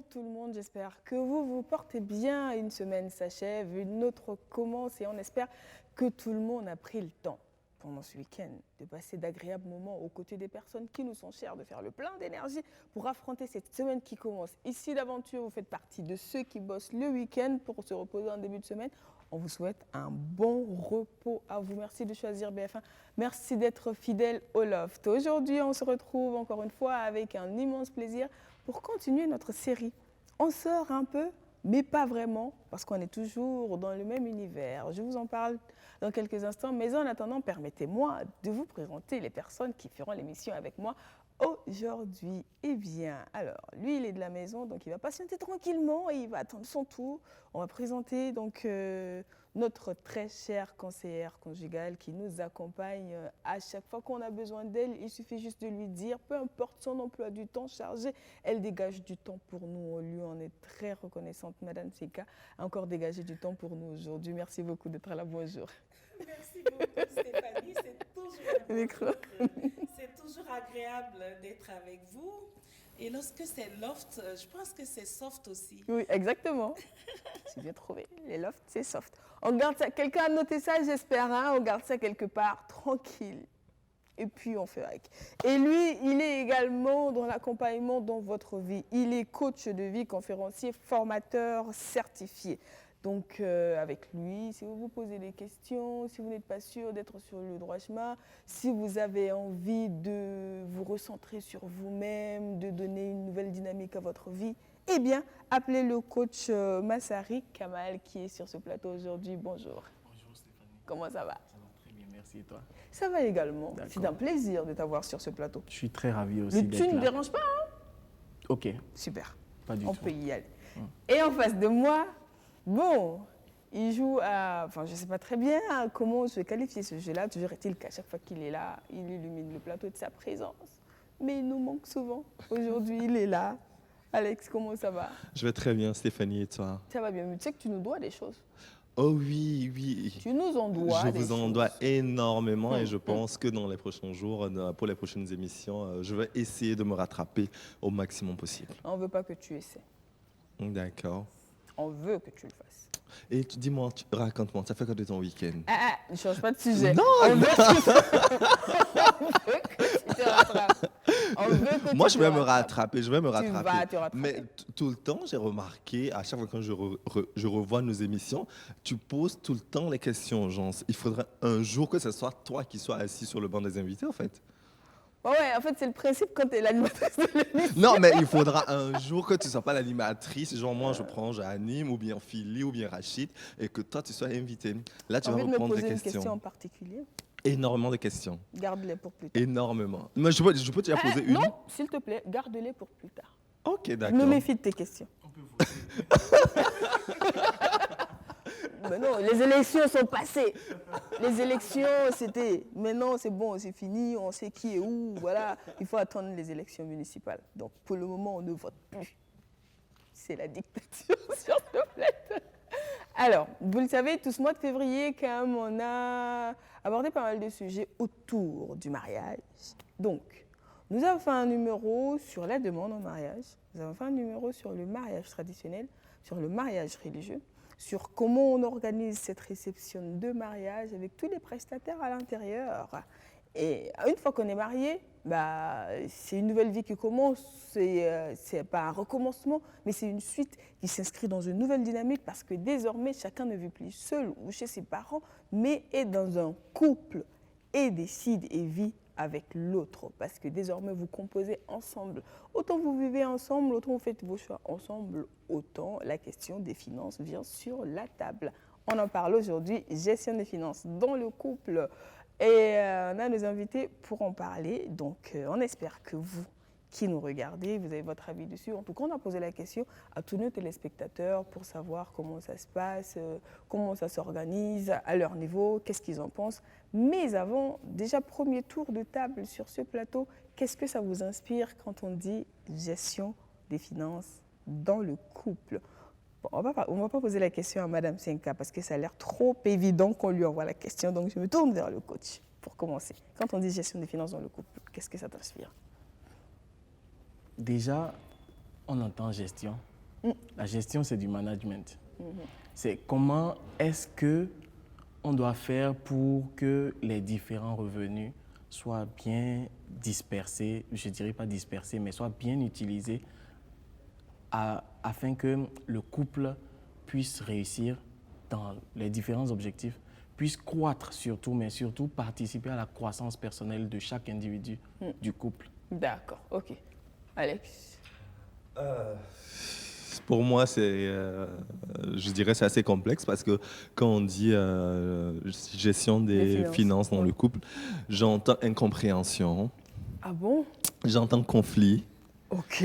Bonjour tout le monde, j'espère que vous vous portez bien. Une semaine s'achève, une autre commence et on espère que tout le monde a pris le temps pendant ce week-end de passer d'agréables moments aux côtés des personnes qui nous sont chères, de faire le plein d'énergie pour affronter cette semaine qui commence. Ici d'aventure, vous faites partie de ceux qui bossent le week-end pour se reposer en début de semaine. On vous souhaite un bon repos à vous. Merci de choisir BF1. Merci d'être fidèle au Loft. Aujourd'hui, on se retrouve encore une fois avec un immense plaisir pour continuer notre série. On sort un peu, mais pas vraiment, parce qu'on est toujours dans le même univers. Je vous en parle dans quelques instants, mais en attendant, permettez-moi de vous présenter les personnes qui feront l'émission avec moi aujourd'hui. Eh bien, alors, lui, il est de la maison, donc il va patienter tranquillement et il va attendre son tour. On va présenter donc notre très chère conseillère conjugale qui nous accompagne à chaque fois qu'on a besoin d'elle. Il suffit juste de lui dire, peu importe son emploi du temps chargé, elle dégage du temps pour nous. On lui en est très reconnaissante. Madame Seka a encore dégagé du temps pour nous aujourd'hui. Merci beaucoup d'être là. Bonjour. Merci beaucoup Stéphanie, c'est toujours agréable d'être avec vous. Et lorsque c'est loft, je pense que c'est soft aussi. Oui, exactement. C'est bien trouvé. Les lofts, c'est soft. On garde ça. Quelqu'un a noté ça, j'espère. Hein, on garde ça quelque part, tranquille. Et puis on fait avec. Et lui, il est également dans l'accompagnement dans votre vie. Il est coach de vie, conférencier, formateur certifié. Donc avec lui, si vous vous posez des questions, si vous n'êtes pas sûr d'être sur le droit chemin, si vous avez envie de vous recentrer sur vous-même, de donner une nouvelle dynamique à votre vie, eh bien, appelez le coach Massari Kamal qui est sur ce plateau aujourd'hui. Bonjour. Bonjour Stéphanie. Comment ça va? Ça va très bien, merci et toi? Ça va également. C'est un plaisir de t'avoir sur ce plateau. Je suis très ravi aussi d'être là. Tu ne déranges pas, hein? Ok. Super. Pas du tout. On peut y aller. Et en face de moi, bon, il joue à... Enfin, je ne sais pas très bien comment se qualifier ce jeu-là. Toujours est-il qu'à chaque fois qu'il est là, il illumine le plateau de sa présence. Mais il nous manque souvent. Aujourd'hui, il est là. Alex, comment ça va? Je vais très bien, Stéphanie, et toi? Ça va bien. Mais tu sais que tu nous dois des choses. Oh oui, oui. Tu nous en dois Je des vous en choses. dois énormément et je pense que dans les prochains jours, pour les prochaines émissions, je vais essayer de me rattraper au maximum possible. On ne veut pas que tu essaies. D'accord. On veut que tu le fasses. Et dis-moi, raconte-moi, ça fait quoi de ton week-end? Ne change pas de sujet. Non, on veut que tu te rattrapes. Moi, je vais me rattraper, je vais me rattraper. Tu vas te rattraper. Mais tout le temps, j'ai remarqué, à chaque fois que je revois nos émissions, tu poses tout le temps les questions aux gens. Il faudrait un jour que ce soit toi qui sois assis sur le banc des invités, en fait. Ouais, en fait, c'est le principe quand tu es l'animatrice de l'émission. Non, mais il faudra un jour que tu ne sois pas l'animatrice. Genre, moi, j'anime, ou bien Philly, ou bien Rachid, et que toi, tu sois invité. Là, tu vas me prendre des questions. Une questions. question en particulier? Énormément de questions. Garde-les pour plus tard. Énormément. Mais je peux te poser une? Non, s'il te plaît, garde-les pour plus tard. Ok, Je d'accord. me méfie de tes questions. On peut voter. Mais non, les élections sont passées. Les élections, c'était... Maintenant, c'est bon, c'est fini, on sait qui est où, voilà. Il faut attendre les élections municipales. Donc, pour le moment, on ne vote plus. C'est la dictature sur le plateau. Alors, vous le savez, tout ce mois de février, quand même, on a abordé pas mal de sujets autour du mariage. Donc, nous avons fait un numéro sur la demande en mariage. Nous avons fait un numéro sur le mariage traditionnel, sur le mariage religieux, sur comment on organise cette réception de mariage avec tous les prestataires à l'intérieur. Et une fois qu'on est marié, c'est une nouvelle vie qui commence. C'est pas un recommencement, mais c'est une suite qui s'inscrit dans une nouvelle dynamique parce que désormais, chacun ne vit plus seul ou chez ses parents, mais est dans un couple et décide et vit avec l'autre. Parce que désormais, vous composez ensemble. Autant vous vivez ensemble, autant vous faites vos choix ensemble, autant la question des finances vient sur la table. On en parle aujourd'hui, gestion des finances dans le couple. Et on a nos invités pour en parler. Donc, on espère que vous qui nous regardez, vous avez votre avis dessus. En tout cas, on a posé la question à tous nos téléspectateurs pour savoir comment ça se passe, comment ça s'organise à leur niveau, qu'est-ce qu'ils en pensent. Mais avant, déjà, premier tour de table sur ce plateau, qu'est-ce que ça vous inspire quand on dit gestion des finances dans le couple? Bon, on ne va pas poser la question à Madame Senka parce que ça a l'air trop évident qu'on lui envoie la question. Donc, je me tourne vers le coach pour commencer. Quand on dit gestion des finances dans le couple, qu'est-ce que ça t'inspire? Déjà, on entend gestion. La gestion, c'est du management. C'est comment est-ce que on doit faire pour que les différents revenus soient bien dispersés, je ne dirais pas dispersés, mais soient bien utilisés afin que le couple puisse réussir dans les différents objectifs, puisse croître surtout, mais surtout participer à la croissance personnelle de chaque individu du couple. D'accord, ok. Alex? Pour moi, je dirais c'est assez complexe parce que quand on dit gestion des finances dans le couple, j'entends incompréhension. Ah bon? J'entends conflit. Ok.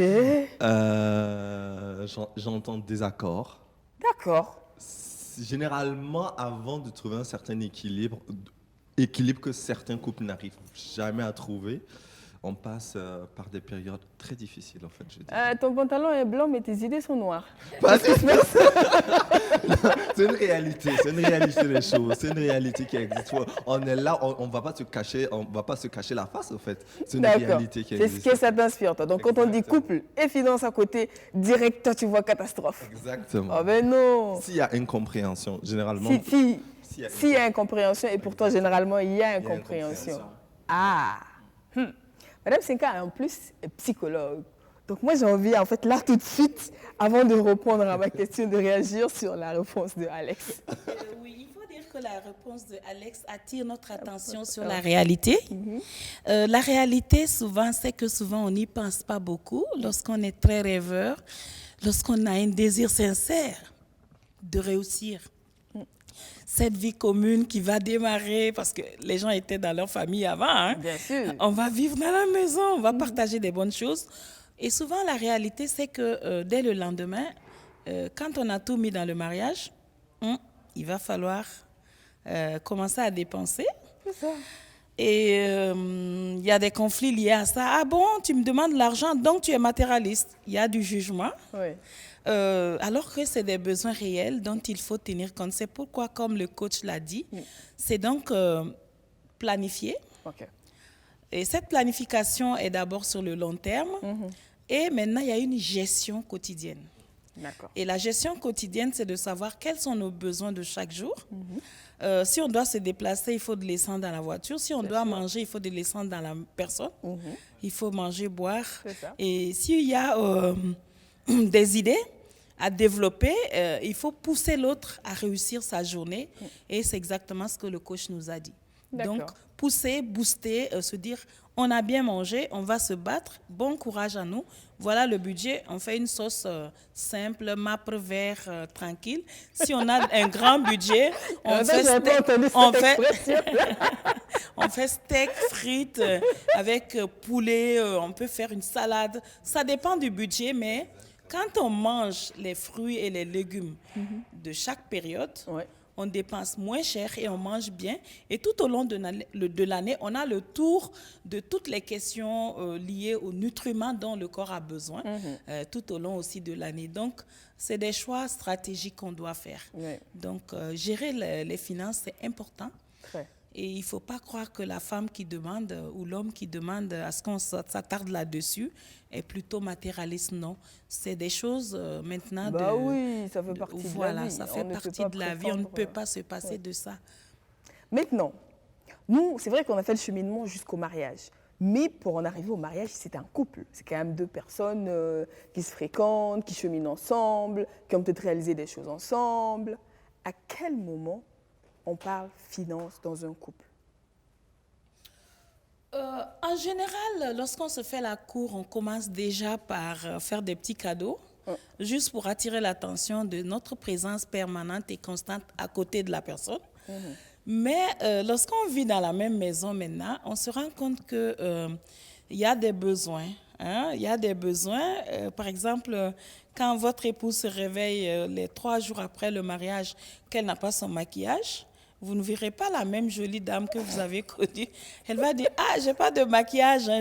J'entends désaccord. D'accord. Généralement, avant de trouver un certain équilibre que certains couples n'arrivent jamais à trouver, on passe par des périodes très difficiles, en fait. Je dirais. Ton pantalon est blanc, mais tes idées sont noires. Pas c'est une réalité des choses, c'est une réalité qui existe. On est là, on va pas se cacher la face, en fait. C'est une réalité qui existe. C'est ce que ça t'inspire, toi. Donc, quand on dit couple et finance à côté, direct, toi, tu vois catastrophe. Exactement. Oh ben non. S'il y a incompréhension, généralement... S'il y a incompréhension, et pourtant, généralement, il y a incompréhension. Ah. Madame Senka, en plus, est psychologue. Donc moi, j'ai envie, en fait, là, tout de suite, avant de répondre à ma question, de réagir sur la réponse de Alex. Oui, il faut dire que la réponse de Alex attire notre attention sur la réalité. La réalité, souvent, c'est que souvent, on n'y pense pas beaucoup lorsqu'on est très rêveur, lorsqu'on a un désir sincère de réussir cette vie commune qui va démarrer, parce que les gens étaient dans leur famille avant. Hein. Bien sûr. On va vivre dans la maison, on va partager des bonnes choses. Et souvent, la réalité, c'est que dès le lendemain, quand on a tout mis dans le mariage, il va falloir commencer à dépenser. C'est ça. Et il y a des conflits liés à ça. Ah bon, tu me demandes de l'argent, donc tu es matérialiste. Il y a du jugement. Oui. Alors que c'est des besoins réels dont il faut tenir compte. C'est pourquoi, comme le coach l'a dit, c'est donc planifier. Ok. Et cette planification est d'abord sur le long terme. Et maintenant, il y a une gestion quotidienne. D'accord. Et la gestion quotidienne, c'est de savoir quels sont nos besoins de chaque jour. Si on doit se déplacer, il faut de l'essence dans la voiture. Si on doit manger, il faut de l'essence dans la personne. Il faut manger, boire. C'est ça. Et s'il y a des idées à développer, il faut pousser l'autre à réussir sa journée. Et c'est exactement ce que le coach nous a dit. D'accord. Donc, pousser, booster, se dire, on a bien mangé, on va se battre, bon courage à nous. Voilà le budget, on fait une sauce simple, mapre, vert, tranquille. Si on a un grand budget, on fait steak, frites, avec poulet, on peut faire une salade. Ça dépend du budget, mais quand on mange les fruits et les légumes de chaque période, on dépense moins cher et on mange bien. Et tout au long de l'année, on a le tour de toutes les questions liées aux nutriments dont le corps a besoin, tout au long aussi de l'année. Donc, c'est des choix stratégiques qu'on doit faire. Donc, gérer les finances, c'est important. Très. Et il ne faut pas croire que la femme qui demande ou l'homme qui demande à ce qu'on s'attarde là-dessus est plutôt matérialiste. Non, c'est des choses maintenant oui, ça fait partie de la vie. Voilà, ça fait partie de la vie. On ne peut pas se passer de ça. Maintenant, nous, c'est vrai qu'on a fait le cheminement jusqu'au mariage. Mais pour en arriver au mariage, c'est un couple. C'est quand même deux personnes qui se fréquentent, qui cheminent ensemble, qui ont peut-être réalisé des choses ensemble. À quel moment on parle finance dans un couple? En général, lorsqu'on se fait la cour, on commence déjà par faire des petits cadeaux, juste pour attirer l'attention de notre présence permanente et constante à côté de la personne. Mais lorsqu'on vit dans la même maison maintenant, on se rend compte qu'il y a des besoins. Il y a des besoins. Par exemple, quand votre épouse se réveille les 3 jours après le mariage, qu'elle n'a pas son maquillage, vous ne verrez pas la même jolie dame que vous avez connue. Elle va dire, ah, j'ai pas de maquillage, hein,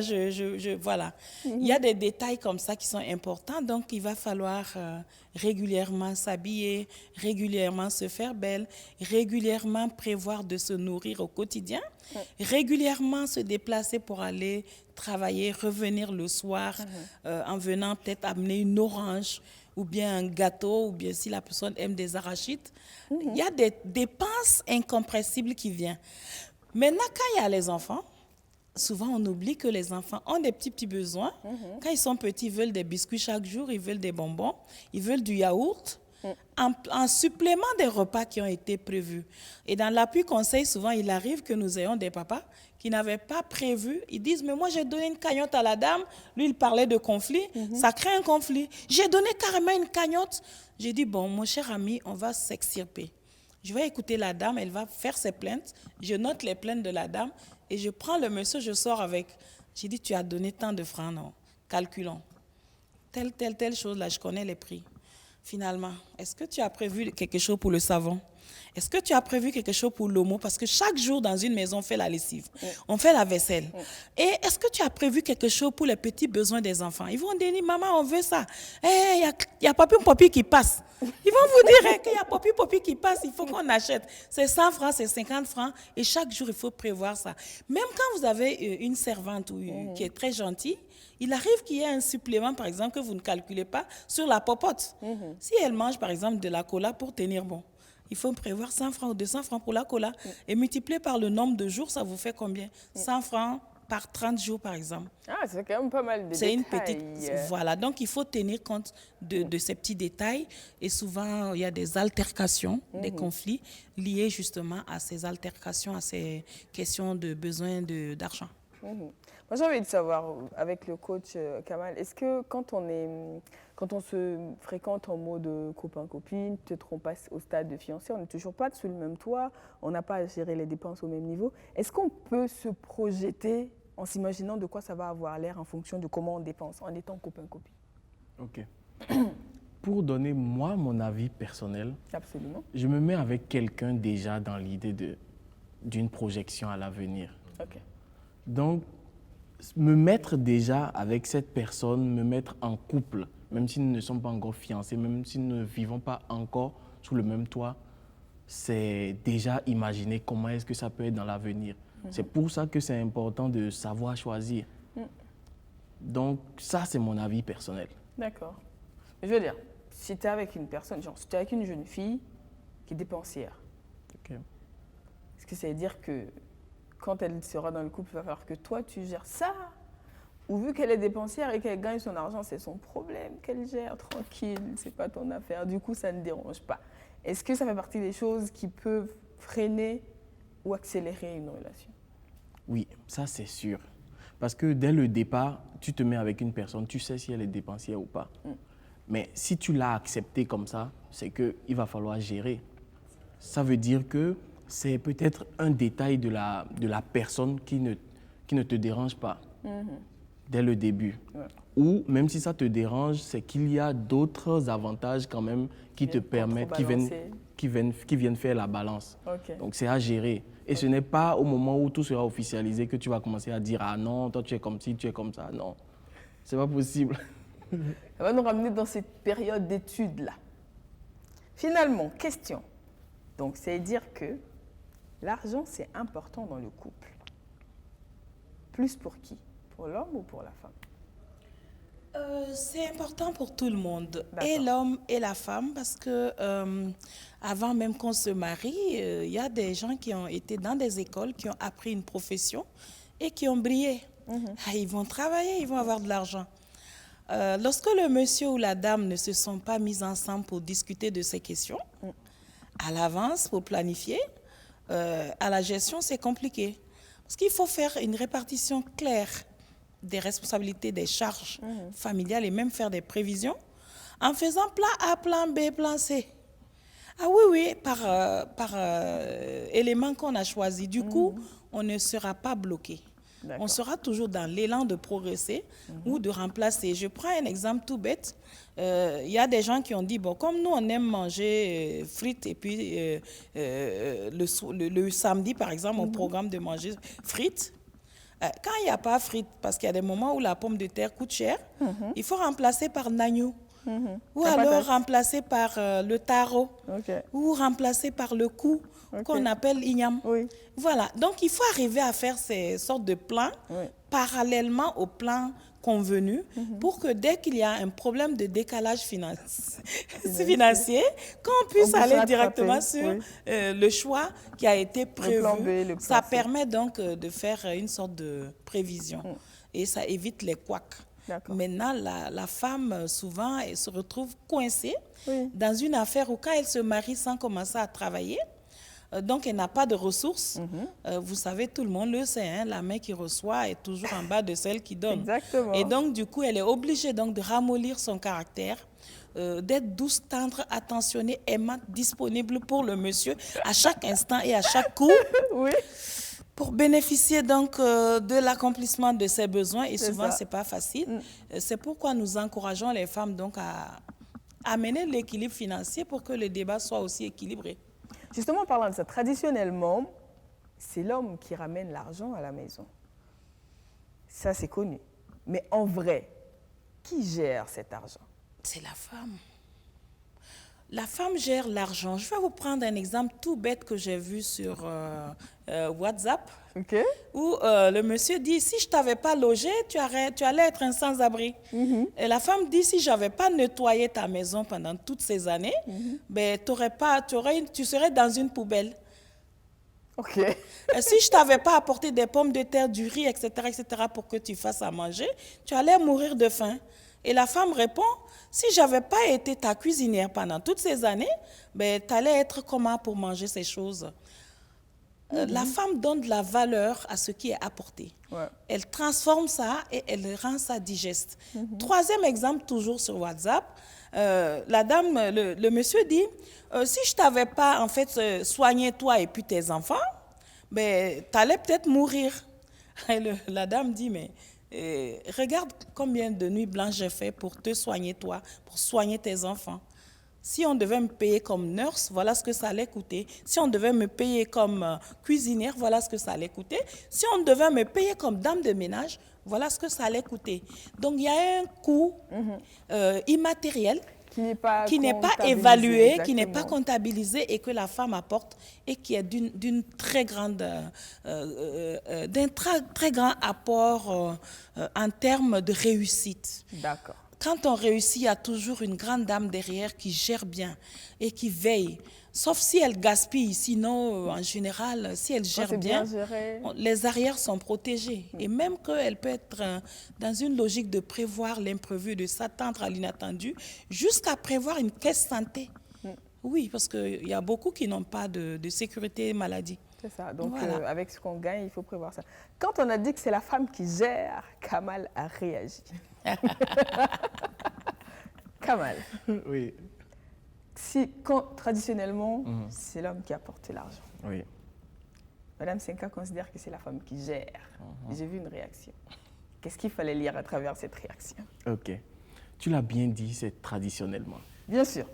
voilà. Il y a des détails comme ça qui sont importants, donc il va falloir régulièrement s'habiller, régulièrement se faire belle, régulièrement prévoir de se nourrir au quotidien, régulièrement se déplacer pour aller travailler, revenir le soir en venant peut-être amener une orange ou bien un gâteau, ou bien si la personne aime des arachides. Il y a des dépenses incompressibles qui viennent. Maintenant, quand il y a les enfants, souvent on oublie que les enfants ont des petits besoins. Quand ils sont petits, ils veulent des biscuits chaque jour, ils veulent des bonbons, ils veulent du yaourt, en supplément des repas qui ont été prévus. Et dans l'appui conseil, souvent il arrive que nous ayons des papas qui n'avaient pas prévu. Ils disent, mais moi j'ai donné une cagnotte à la dame. Lui, il parlait de conflit. Ça crée un conflit. J'ai donné carrément une cagnotte. J'ai dit, bon, mon cher ami, on va s'extirper. Je vais écouter la dame, elle va faire ses plaintes. Je note les plaintes de la dame et je prends le monsieur, je sors avec. J'ai dit, tu as donné tant de francs, non? Calculons. Telle chose, là, je connais les prix. Finalement, est-ce que tu as prévu quelque chose pour le savon? Est-ce que tu as prévu quelque chose pour l'omo? Parce que chaque jour, dans une maison, on fait la lessive, on fait la vaisselle. Et est-ce que tu as prévu quelque chose pour les petits besoins des enfants? Ils vont dire, maman, on veut ça. Il y a papi qui passe. Ils vont vous dire qu'il y a papi qui passe, il faut qu'on achète. C'est 100 francs, c'est 50 francs. Et chaque jour, il faut prévoir ça. Même quand vous avez une servante qui est très gentille, il arrive qu'il y ait un supplément, par exemple, que vous ne calculez pas sur la popote. Si elle mange, par exemple, de la cola pour tenir bon, il faut prévoir 100 francs ou 200 francs pour la cola. Et multiplier par le nombre de jours, ça vous fait combien? 100 francs par 30 jours, par exemple. Ah, c'est quand même pas mal de détails. C'est une petite... Voilà, donc il faut tenir compte de ces petits détails. Et souvent, il y a des altercations, des conflits liés justement à ces altercations, à ces questions de besoin d'argent. Moi, j'ai envie de savoir, avec le coach Kamal, est-ce que quand on se fréquente en mode copain-copine, peut-être on passe au stade de fiancé, on n'est toujours pas sous le même toit, on n'a pas à gérer les dépenses au même niveau, est-ce qu'on peut se projeter en s'imaginant de quoi ça va avoir l'air en fonction de comment on dépense, en étant copain-copine? Ok. Pour donner moi mon avis personnel, absolument, je me mets avec quelqu'un déjà dans l'idée d'une projection à l'avenir. Ok. Donc, me mettre déjà avec cette personne, me mettre en couple, même si nous ne sommes pas encore fiancés, même si nous ne vivons pas encore sous le même toit, c'est déjà imaginer comment est-ce que ça peut être dans l'avenir. C'est pour ça que c'est important de savoir choisir. Donc, ça, c'est mon avis personnel. D'accord. Je veux dire, si tu es avec une personne, genre si tu es avec une jeune fille qui est dépensière, est-ce que ça veut dire que quand elle sera dans le couple, il va falloir que toi, tu gères ça? Ou vu qu'elle est dépensière et qu'elle gagne son argent, c'est son problème qu'elle gère tranquille, c'est pas ton affaire. Du coup, ça ne dérange pas. Est-ce que ça fait partie des choses qui peuvent freiner ou accélérer une relation? Oui, ça c'est sûr. Parce que dès le départ, tu te mets avec une personne, tu sais si elle est dépensière ou pas. Mais si tu l'as accepté comme ça, c'est qu'il va falloir gérer. Ça veut dire que c'est peut-être un détail de la personne qui ne te dérange pas dès le début. Ou même si ça te dérange, c'est qu'il y a d'autres avantages quand même qui te permettent, qui viennent faire la balance. Donc c'est à gérer. Et ce n'est pas au moment où tout sera officialisé que tu vas commencer à dire « Ah non, toi tu es comme ci, tu es comme ça ». Non, c'est pas possible. Ça va nous ramener dans cette période d'études-là. Finalement, question. Donc c'est dire que l'argent, c'est important dans le couple. Plus pour qui? Pour l'homme ou pour la femme? C'est important pour tout le monde, et l'homme et la femme, parce que avant même qu'on se marie, il y a des gens qui ont été dans des écoles, qui ont appris une profession et qui ont brillé. Ils vont travailler, ils vont avoir de l'argent. Lorsque le monsieur ou la dame ne se sont pas mis ensemble pour discuter de ces questions, à l'avance, pour planifier, à la gestion, c'est compliqué. Parce qu'il faut faire une répartition claire des responsabilités, des charges familiales et même faire des prévisions en faisant plan A, plan B, plan C. Ah oui, par élément qu'on a choisi. Du coup, on ne sera pas bloqué. On sera toujours dans l'élan de progresser ou de remplacer. Je prends un exemple tout bête. Il y a des gens qui ont dit, bon, comme nous, on aime manger frites et puis le samedi, par exemple, on programme de manger frites. Quand il n'y a pas frites, parce qu'il y a des moments où la pomme de terre coûte cher, il faut remplacer par l'agneau. Ou alors remplacer par le taro. Ou remplacer par le cou, qu'on appelle ignam. Voilà, donc il faut arriver à faire ces sortes de plans parallèlement au plan convenu pour que dès qu'il y a un problème de décalage financier, qu'on puisse aller directement sur le choix qui a été prévu. Le plan B, le plan Ça C. permet donc de faire une sorte de prévision et ça évite les couacs. Maintenant, la femme, souvent, elle se retrouve coincée dans une affaire où quand elle se marie sans commencer à travailler, donc elle n'a pas de ressources. Vous savez, tout le monde le sait, hein, la main qui reçoit est toujours en bas de celle qui donne. Exactement. Et donc, du coup, elle est obligée donc, de ramollir son caractère, d'être douce, tendre, attentionnée, aimante, disponible pour le monsieur à chaque instant et à chaque coup. Oui. Pour bénéficier donc de l'accomplissement de ses besoins, et souvent, ce n'est pas facile. C'est pourquoi nous encourageons les femmes donc à amener l'équilibre financier pour que le débat soit aussi équilibré. Justement, en parlant de ça, traditionnellement, c'est l'homme qui ramène l'argent à la maison. Ça, c'est connu. Mais en vrai, qui gère cet argent? C'est la femme. La femme gère l'argent. Je vais vous prendre un exemple tout bête que j'ai vu sur WhatsApp, où le monsieur dit, si je ne t'avais pas logé, tu allais être un sans-abri. Et la femme dit, si je n'avais pas nettoyé ta maison pendant toutes ces années, ben, tu serais dans une poubelle. Et si je ne t'avais pas apporté des pommes de terre, du riz, etc., pour que tu fasses à manger, tu allais mourir de faim. Et la femme répond, si je n'avais pas été ta cuisinière pendant toutes ces années, ben, tu allais être comment pour manger ces choses? La femme donne de la valeur à ce qui est apporté. Elle transforme ça et elle rend ça digeste. Troisième exemple, toujours sur WhatsApp, la dame, le monsieur dit, si je ne t'avais pas en fait soigné toi et puis tes enfants, ben, tu allais peut-être mourir. Et la dame dit, mais regarde combien de nuits blanches j'ai fait pour te soigner toi, pour soigner tes enfants. Si on devait me payer comme nurse, voilà ce que ça allait coûter. Si on devait me payer comme cuisinière, voilà ce que ça allait coûter. Si on devait me payer comme dame de ménage, voilà ce que ça allait coûter. Donc, il y a un coût immatériel qui n'est pas évalué, qui n'est pas comptabilisé et que la femme apporte et qui est d'un très grand apport en termes de réussite. D'accord. Quand on réussit, il y a toujours une grande dame derrière qui gère bien et qui veille. Sauf si elle gaspille, sinon, en général, si elle gère bien, les arrières sont protégés. Et même qu'elle peut être dans une logique de prévoir l'imprévu, de s'attendre à l'inattendu, jusqu'à prévoir une caisse santé. Oui, parce qu'il y a beaucoup qui n'ont pas de sécurité maladie. C'est ça. Donc, avec ce qu'on gagne, il faut prévoir ça. Quand on a dit que c'est la femme qui gère, Kamal a réagi. Kamal. Oui. Traditionnellement, c'est l'homme qui apporte l'argent. Oui. Madame Senka considère que c'est la femme qui gère. J'ai vu une réaction. Qu'est-ce qu'il fallait lire à travers cette réaction? Ok. Tu l'as bien dit, c'est traditionnellement. Bien sûr.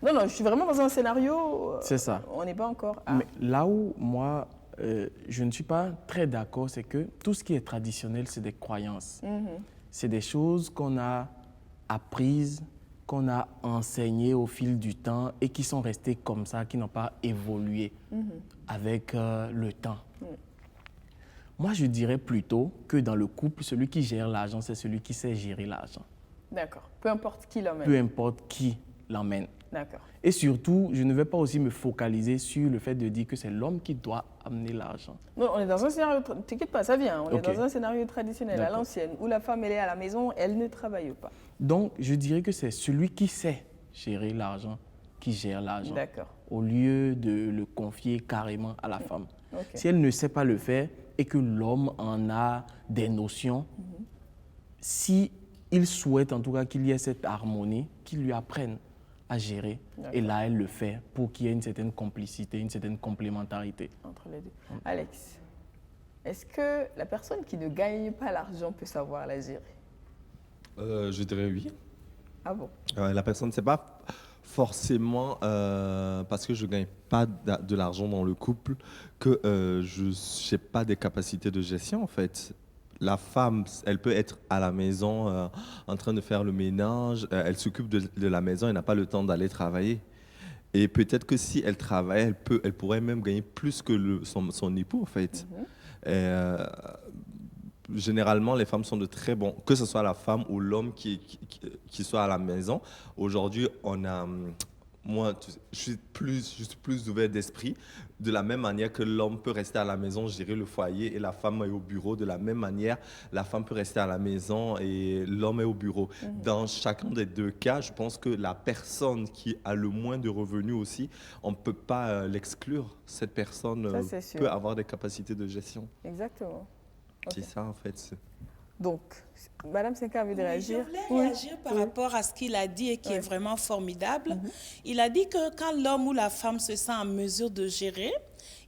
Non, je suis vraiment dans un scénario... c'est ça. On n'est pas encore... Mais là où moi, je ne suis pas très d'accord, c'est que tout ce qui est traditionnel, c'est des croyances. C'est des choses qu'on a apprises, qu'on a enseignées au fil du temps et qui sont restées comme ça, qui n'ont pas évolué avec le temps. Moi, je dirais plutôt que dans le couple, celui qui gère l'argent, c'est celui qui sait gérer l'argent. D'accord. Peu importe qui l'emmène. Peu importe qui l'emmène. D'accord. Et surtout, je ne vais pas aussi me focaliser sur le fait de dire que c'est l'homme qui doit amener l'argent. Non, on est dans un scénario, t'inquiète pas, ça vient. On est dans un scénario traditionnel, à l'ancienne, où la femme, elle est à la maison, elle ne travaille pas. Donc, je dirais que c'est celui qui sait gérer l'argent qui gère l'argent. D'accord. Au lieu de le confier carrément à la femme. Okay. Si elle ne sait pas le faire et que l'homme en a des notions, si il souhaite en tout cas qu'il y ait cette harmonie, qu'il lui apprenne à gérer. Et là, elle le fait pour qu'il y ait une certaine complicité, une certaine complémentarité. Entre les deux. Alex, est-ce que la personne qui ne gagne pas l'argent peut savoir la gérer? Je dirais oui. Ah bon? La personne, c'est pas forcément parce que je ne gagne pas de l'argent dans le couple que je n'ai pas des capacités de gestion, en fait. La femme, elle peut être à la maison en train de faire le ménage, elle s'occupe de la maison, elle n'a pas le temps d'aller travailler. Et peut-être que si elle travaille, elle pourrait même gagner plus que son époux, en fait. généralement, les femmes sont de très bons, que ce soit la femme ou l'homme qui soit à la maison. Aujourd'hui, on a, moi, je suis plus ouvert d'esprit. De la même manière que l'homme peut rester à la maison, gérer le foyer, et la femme est au bureau. De la même manière, la femme peut rester à la maison et l'homme est au bureau. Dans chacun des deux cas, je pense que la personne qui a le moins de revenus aussi, on ne peut pas l'exclure. Cette personne peut avoir des capacités de gestion. Exactement. C'est ça, en fait. Donc, Madame Senka a envie de réagir. Je voulais réagir par rapport à ce qu'il a dit et qui est vraiment formidable. Il a dit que quand l'homme ou la femme se sent en mesure de gérer,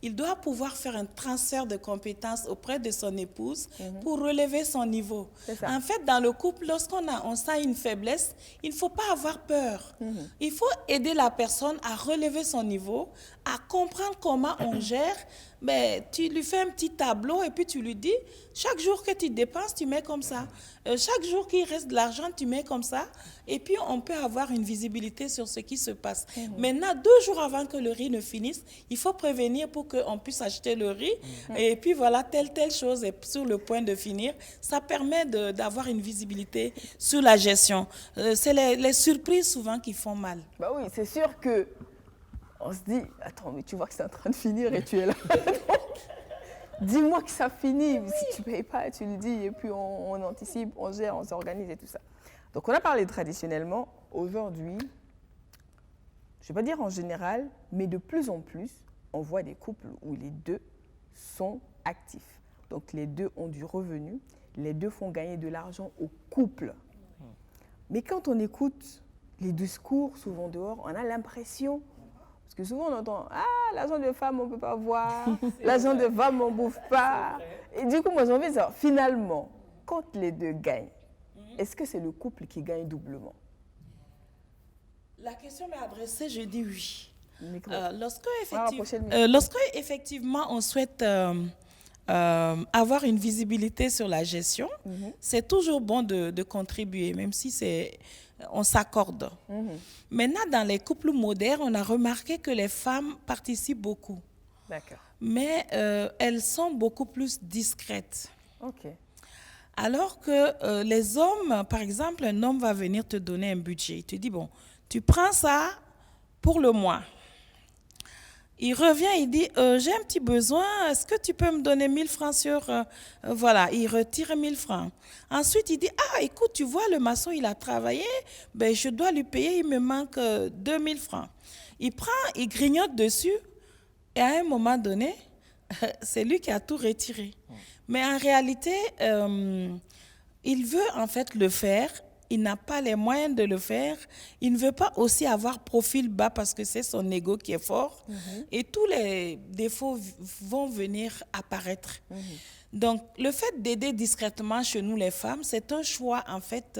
il doit pouvoir faire un transfert de compétences auprès de son épouse pour relever son niveau. En fait, dans le couple, lorsqu'on sent une faiblesse, il ne faut pas avoir peur. Il faut aider la personne à relever son niveau, à comprendre comment on gère. Mais tu lui fais un petit tableau et puis tu lui dis, chaque jour que tu dépenses, tu mets comme ça. Chaque jour qu'il reste de l'argent, tu mets comme ça. Et puis, on peut avoir une visibilité sur ce qui se passe. Maintenant, 2 jours avant que le riz ne finisse, il faut prévenir pour qu'on puisse acheter le riz. Et puis, voilà, telle chose est sur le point de finir. Ça permet d'avoir une visibilité sur la gestion. C'est les surprises souvent qui font mal. Bah oui, c'est sûr que on se dit, attends, mais tu vois que c'est en train de finir et tu es là. Dis-moi que ça finit. Si tu ne payes pas, tu le dis. Et puis, on anticipe, on gère, on s'organise et tout ça. Donc, on a parlé traditionnellement. Aujourd'hui, je ne vais pas dire en général, mais de plus en plus, on voit des couples où les deux sont actifs. Donc, les deux ont du revenu. Les deux font gagner de l'argent au couple. Mais quand on écoute les discours, souvent dehors, on a l'impression... Parce que souvent, on entend « Ah, l'argent de femme, on ne peut pas voir. L'argent de femme, on ne bouffe pas. » Et du coup, moi, j'ai envie de savoir, finalement, quand les deux gagnent, est-ce que c'est le couple qui gagne doublement? La question m'est adressée, je dis oui. Lorsque effectivement, on souhaite avoir une visibilité sur la gestion, c'est toujours bon de contribuer, même si on s'accorde. Maintenant, dans les couples modernes, on a remarqué que les femmes participent beaucoup. D'accord. Mais elles sont beaucoup plus discrètes. OK. Alors que les hommes, par exemple, un homme va venir te donner un budget. Il te dit, bon, tu prends ça pour le mois. Il revient, il dit, j'ai un petit besoin, est-ce que tu peux me donner 1000 francs sur... voilà, il retire 1000 francs. Ensuite, il dit, ah, écoute, tu vois, le maçon, il a travaillé, ben, je dois lui payer, il me manque 2000 francs. Il prend, il grignote dessus, et à un moment donné, c'est lui qui a tout retiré. Mais en réalité, il veut en fait le faire. Il n'a pas les moyens de le faire. Il ne veut pas aussi avoir profil bas parce que c'est son ego qui est fort. Et tous les défauts vont venir apparaître. Donc, le fait d'aider discrètement chez nous les femmes, c'est un choix en fait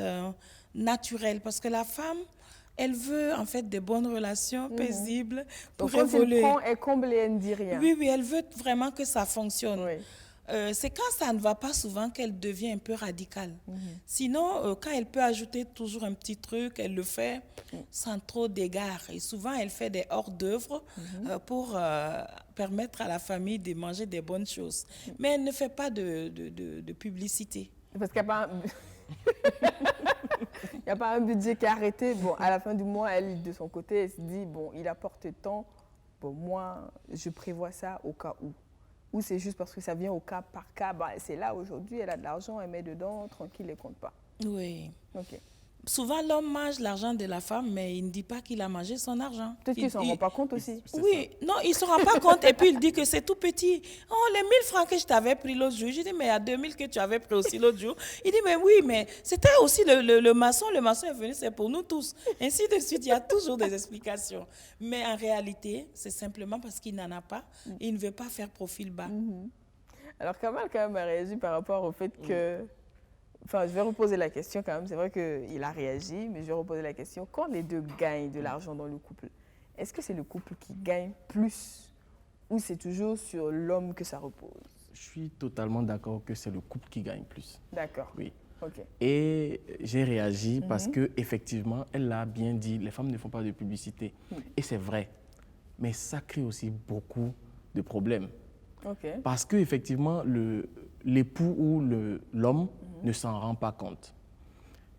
naturel parce que la femme, elle veut en fait des bonnes relations paisibles pour évoluer. Donc, quand elle prend, elle comble et elle ne dit rien. Oui, oui, elle veut vraiment que ça fonctionne. Oui. C'est quand ça ne va pas souvent qu'elle devient un peu radicale. Sinon, quand elle peut ajouter toujours un petit truc, elle le fait sans trop d'égard. Et souvent, elle fait des hors-d'œuvre pour permettre à la famille de manger des bonnes choses. Mais elle ne fait pas de publicité. Parce qu'il n'y a pas il n'y a pas un budget qui est arrêté. Bon, à la fin du mois, elle, de son côté, elle se dit, bon, il apporte tant. Bon, moi, je prévois ça au cas où. Ou c'est juste parce que ça vient au cas par cas. Bah, c'est là aujourd'hui, elle a de l'argent, elle met dedans, tranquille, elle ne compte pas. Oui. OK. Souvent, l'homme mange l'argent de la femme, mais il ne dit pas qu'il a mangé son argent. Peut-être qu'il ne s'en rend pas compte aussi. Oui, non, il ne se rend pas compte. Et puis, il dit que c'est tout petit. Oh, les 1000 francs que je t'avais pris l'autre jour. Je dis, mais il y a 2000 que tu avais pris aussi l'autre jour. Il dit, mais oui, mais c'était aussi le maçon. Le maçon est venu, c'est pour nous tous. Ainsi de suite, il y a toujours des explications. Mais en réalité, c'est simplement parce qu'il n'en a pas. Et il ne veut pas faire profil bas. Alors, Kamal, quand même, a réagi par rapport au fait que... Enfin, je vais reposer la question quand même. C'est vrai qu'il a réagi, mais je vais reposer la question. Quand les deux gagnent de l'argent dans le couple, est-ce que c'est le couple qui gagne plus ou c'est toujours sur l'homme que ça repose? Je suis totalement d'accord que c'est le couple qui gagne plus. D'accord. Oui. OK. Et j'ai réagi parce qu'effectivement, elle l'a bien dit, les femmes ne font pas de publicité. Et c'est vrai. Mais ça crée aussi beaucoup de problèmes. OK. Parce qu'effectivement, l'époux ou l'homme ne s'en rend pas compte.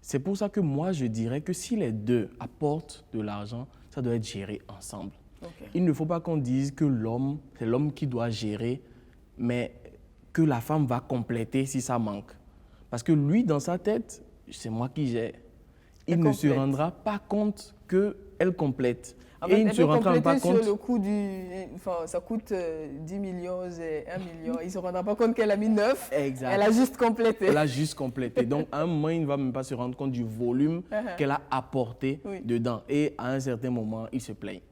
C'est pour ça que moi, je dirais que si les deux apportent de l'argent, ça doit être géré ensemble. Okay. Il ne faut pas qu'on dise que c'est l'homme qui doit gérer, mais que la femme va compléter si ça manque. Parce que lui, dans sa tête, c'est moi qui gère. Il ne se rendra pas compte qu'elle complète. En fait, et il ne se rendra pas compte. Sur le coût ça coûte 10 millions et 1 million. Il ne se rendra pas compte qu'elle a mis 9. Exact. Elle a juste complété. Elle a juste complété. Donc, à un moment, il ne va même pas se rendre compte du volume qu'elle a apporté dedans. Et à un certain moment, il se plaint.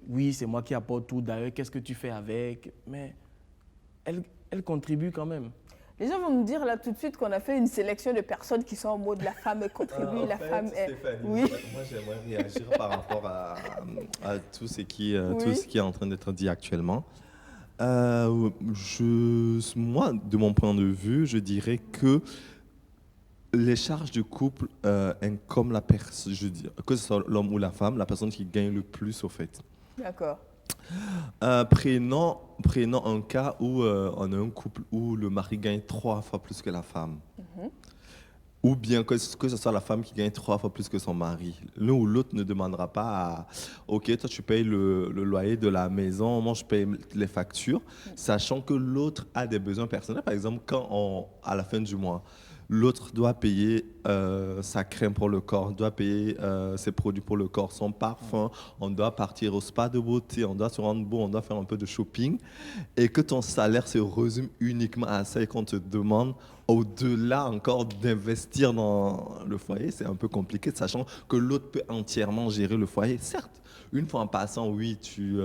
Oui, c'est moi qui apporte tout. D'ailleurs, qu'est-ce que tu fais avec? Mais elle contribue quand même. Les gens vont nous dire là tout de suite qu'on a fait une sélection de personnes qui sont en mode la femme contribue, la femme est... Stéphanie, oui. Moi, j'aimerais réagir par rapport à tout ce qui est en train d'être dit actuellement. Moi, de mon point de vue, je dirais que les charges de couple comme la personne, je veux dire, que ce soit l'homme ou la femme, la personne qui gagne le plus au fait. D'accord. Prenons un cas où on a un couple où le mari gagne 3 fois plus que la femme. Ou bien que ce soit la femme qui gagne 3 fois plus que son mari. L'un ou l'autre ne demandera pas OK, toi tu payes le loyer de la maison, moi je paye les factures, sachant que l'autre a des besoins personnels. Par exemple, à la fin du mois, l'autre doit payer sa crème pour le corps, doit payer ses produits pour le corps, son parfum, on doit partir au spa de beauté, on doit se rendre beau, on doit faire un peu de shopping. Et que ton salaire se résume uniquement à ça et qu'on te demande au-delà encore d'investir dans le foyer, c'est un peu compliqué, sachant que l'autre peut entièrement gérer le foyer. Certes, une fois en passant, oui, tu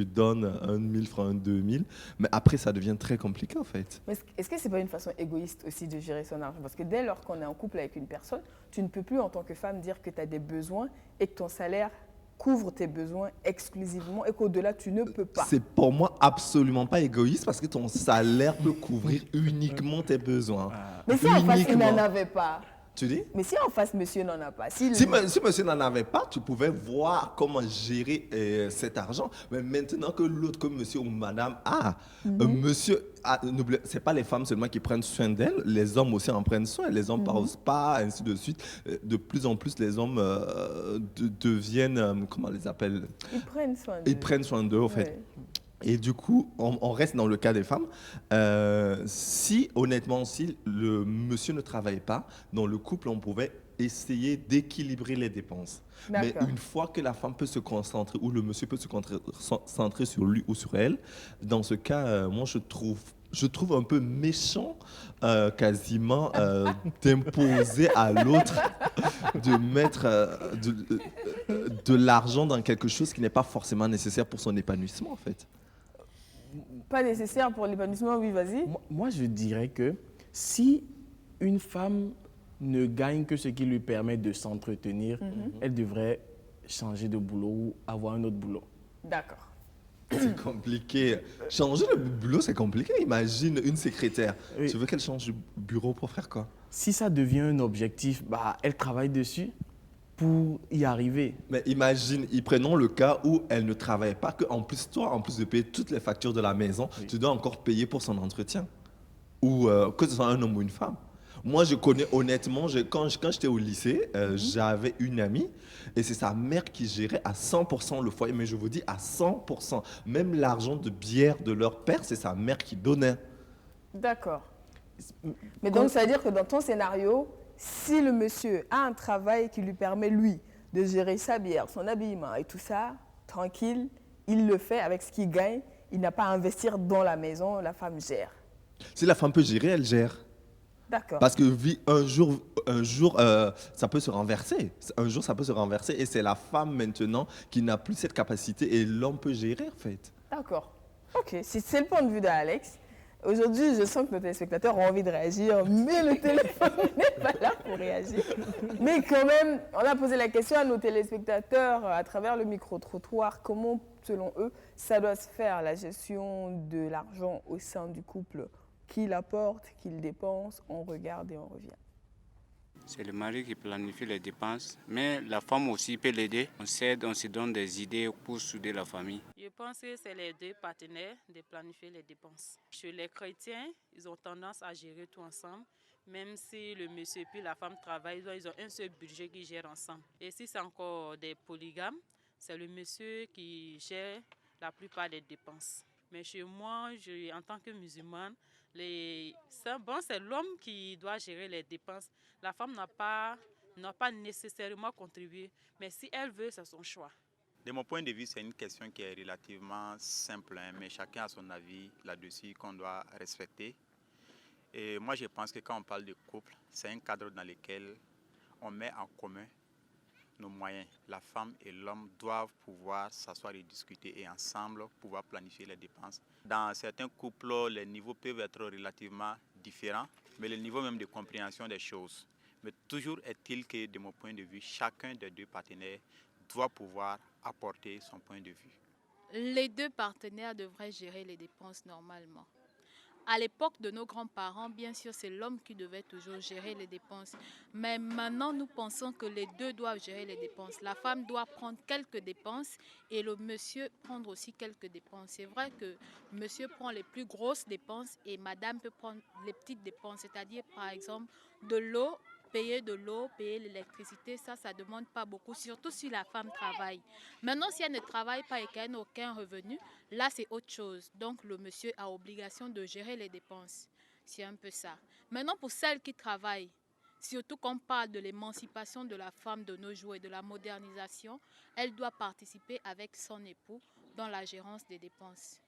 donnes 1 000 francs, 2 000, mais après, ça devient très compliqué, en fait. Mais est-ce que ce n'est pas une façon égoïste aussi de gérer son argent? Parce que dès lors qu'on est en couple avec une personne, tu ne peux plus, en tant que femme, dire que tu as des besoins et que ton salaire couvre tes besoins exclusivement et qu'au-delà, tu ne peux pas. C'est pour moi absolument pas égoïste parce que ton salaire peut couvrir uniquement tes besoins. Mais si en face, il n'en avait pas. Tu dis? Mais si en face, monsieur n'en a pas. Si monsieur n'en avait pas, tu pouvais voir comment gérer cet argent. Mais maintenant que l'autre, que monsieur ou madame a, monsieur, c'est pas les femmes seulement qui prennent soin d'elles, les hommes aussi en prennent soin. Les hommes partent au spa, ainsi de suite. De plus en plus, les hommes deviennent, comment on les appelle? Ils prennent soin d'eux. Ils prennent soin d'eux, en fait. Et du coup, on reste dans le cas des femmes. Si le monsieur ne travaille pas, dans le couple, on pouvait essayer d'équilibrer les dépenses. Mais une fois que la femme peut se concentrer, ou le monsieur peut se concentrer sur lui ou sur elle, dans ce cas, moi, je trouve un peu méchant, quasiment, d'imposer à l'autre de mettre de l'argent dans quelque chose qui n'est pas forcément nécessaire pour son épanouissement, en fait. Pas nécessaire pour l'épanouissement, oui, vas-y. Moi, je dirais que si une femme ne gagne que ce qui lui permet de s'entretenir, elle devrait changer de boulot ou avoir un autre boulot. D'accord. C'est compliqué. Changer de boulot, c'est compliqué. Imagine une secrétaire. Oui. Tu veux qu'elle change de bureau pour faire quoi? Si ça devient un objectif, elle travaille dessus pour y arriver. Mais imagine, prenons le cas où elle ne travaille pas, qu'en plus, toi, en plus de payer toutes les factures de la maison, tu dois encore payer pour son entretien. Ou que ce soit un homme ou une femme. Moi, je connais honnêtement, quand j'étais au lycée, j'avais une amie et c'est sa mère qui gérait à 100% le foyer. Mais je vous dis à 100%. Même l'argent de bière de leur père, c'est sa mère qui donnait. D'accord. Mais donc, ça veut dire que dans ton scénario, si le monsieur a un travail qui lui permet, lui, de gérer sa bière, son habillement et tout ça, tranquille, il le fait avec ce qu'il gagne. Il n'a pas à investir dans la maison, la femme gère. Si la femme peut gérer, elle gère. D'accord. Parce que un jour, ça peut se renverser. Un jour, ça peut se renverser et c'est la femme maintenant qui n'a plus cette capacité et l'homme peut gérer, en fait. D'accord. OK. Si c'est le point de vue d'Alex, aujourd'hui, je sens que nos téléspectateurs ont envie de réagir, mais le téléphone n'est pas là pour réagir. Mais quand même, on a posé la question à nos téléspectateurs à travers le micro-trottoir. Comment, selon eux, ça doit se faire, la gestion de l'argent au sein du couple? Qui l'apporte, qui le dépense, on regarde et on revient. C'est le mari qui planifie les dépenses, mais la femme aussi peut l'aider. On s'aide, on se donne des idées pour souder la famille. Je pense que c'est les deux partenaires de planifier les dépenses. Chez les chrétiens, ils ont tendance à gérer tout ensemble. Même si le monsieur et puis la femme travaillent, ils ont un seul budget qu'ils gèrent ensemble. Et si c'est encore des polygames, c'est le monsieur qui gère la plupart des dépenses. Mais chez moi, en tant que musulmane, c'est l'homme qui doit gérer les dépenses. La femme n'a pas nécessairement contribué, mais si elle veut, c'est son choix. De mon point de vue, c'est une question qui est relativement simple, mais chacun a son avis là-dessus qu'on doit respecter. Et moi, je pense que quand on parle de couple, c'est un cadre dans lequel on met en commun nos moyens. La femme et l'homme doivent pouvoir s'asseoir et discuter et ensemble pouvoir planifier les dépenses. Dans certains couples, les niveaux peuvent être relativement différents, mais le niveau même de compréhension des choses. Mais toujours est-il que, de mon point de vue, chacun des deux partenaires doit pouvoir apporter son point de vue. Les deux partenaires devraient gérer les dépenses normalement. À l'époque de nos grands-parents, bien sûr, c'est l'homme qui devait toujours gérer les dépenses. Mais maintenant, nous pensons que les deux doivent gérer les dépenses. La femme doit prendre quelques dépenses et le monsieur prendre aussi quelques dépenses. C'est vrai que monsieur prend les plus grosses dépenses et madame peut prendre les petites dépenses. C'est-à-dire, par exemple, de l'eau, payer l'électricité, ça ne demande pas beaucoup, surtout si la femme travaille. Maintenant, si elle ne travaille pas et qu'elle n'a aucun revenu, là, c'est autre chose. Donc, le monsieur a obligation de gérer les dépenses. C'est un peu ça. Maintenant, pour celles qui travaillent, surtout quand on parle de l'émancipation de la femme de nos jours et de la modernisation, elle doit participer avec son époux dans la gérance des dépenses.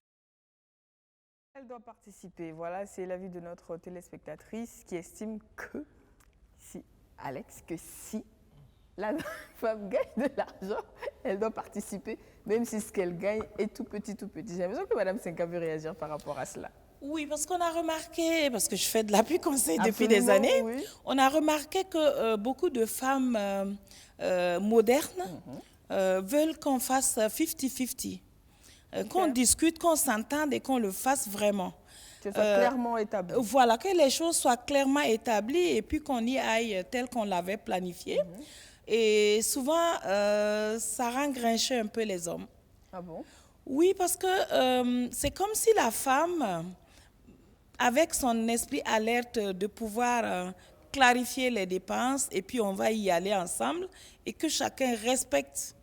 Elle doit participer. Voilà, c'est l'avis de notre téléspectatrice qui estime que si la femme gagne de l'argent, elle doit participer, même si ce qu'elle gagne est tout petit. J'ai l'impression que Mme Senka veut réagir par rapport à cela. Oui, parce qu'on a remarqué, parce que je fais de l'appui conseil depuis des années, oui. On a remarqué que beaucoup de femmes modernes veulent qu'on fasse 50-50, qu'on discute, qu'on s'entende et qu'on le fasse vraiment. Que ça soit clairement établi. Voilà, que les choses soient clairement établies et puis qu'on y aille tel qu'on l'avait planifié. Et souvent, ça rend grincher un peu les hommes. Ah bon? Oui, parce que c'est comme si la femme, avec son esprit alerte de pouvoir clarifier les dépenses et puis on va y aller ensemble et que chacun respecte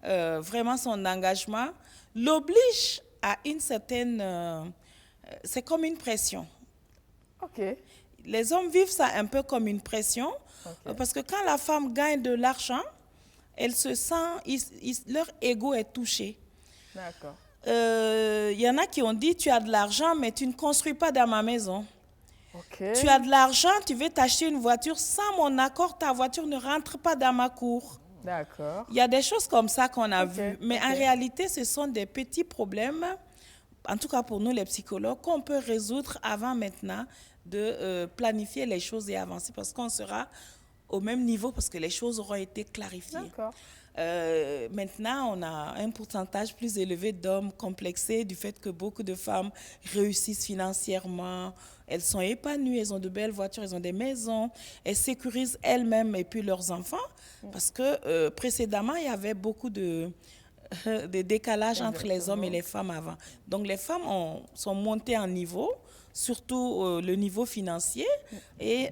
vraiment son engagement, l'oblige à une certaine... c'est comme une pression. Ok. Les hommes vivent ça un peu comme une pression, parce que quand la femme gagne de l'argent, elle se sent, leur ego est touché. D'accord. Y en a qui ont dit, tu as de l'argent, mais tu ne construis pas dans ma maison. Okay. Tu as de l'argent, tu veux t'acheter une voiture, sans mon accord, ta voiture ne rentre pas dans ma cour. D'accord. Il y a des choses comme ça qu'on a vues, mais en réalité, ce sont des petits problèmes, en tout cas pour nous les psychologues, qu'on peut résoudre avant maintenant de planifier les choses et avancer, parce qu'on sera au même niveau, parce que les choses auront été clarifiées. D'accord. Maintenant, on a un pourcentage plus élevé d'hommes complexés du fait que beaucoup de femmes réussissent financièrement, elles sont épanouies, elles ont de belles voitures, elles ont des maisons, elles sécurisent elles-mêmes et puis leurs enfants, parce que précédemment, il y avait beaucoup de décalage entre les hommes et les femmes avant. Donc les femmes sont montées en niveau, surtout le niveau financier, et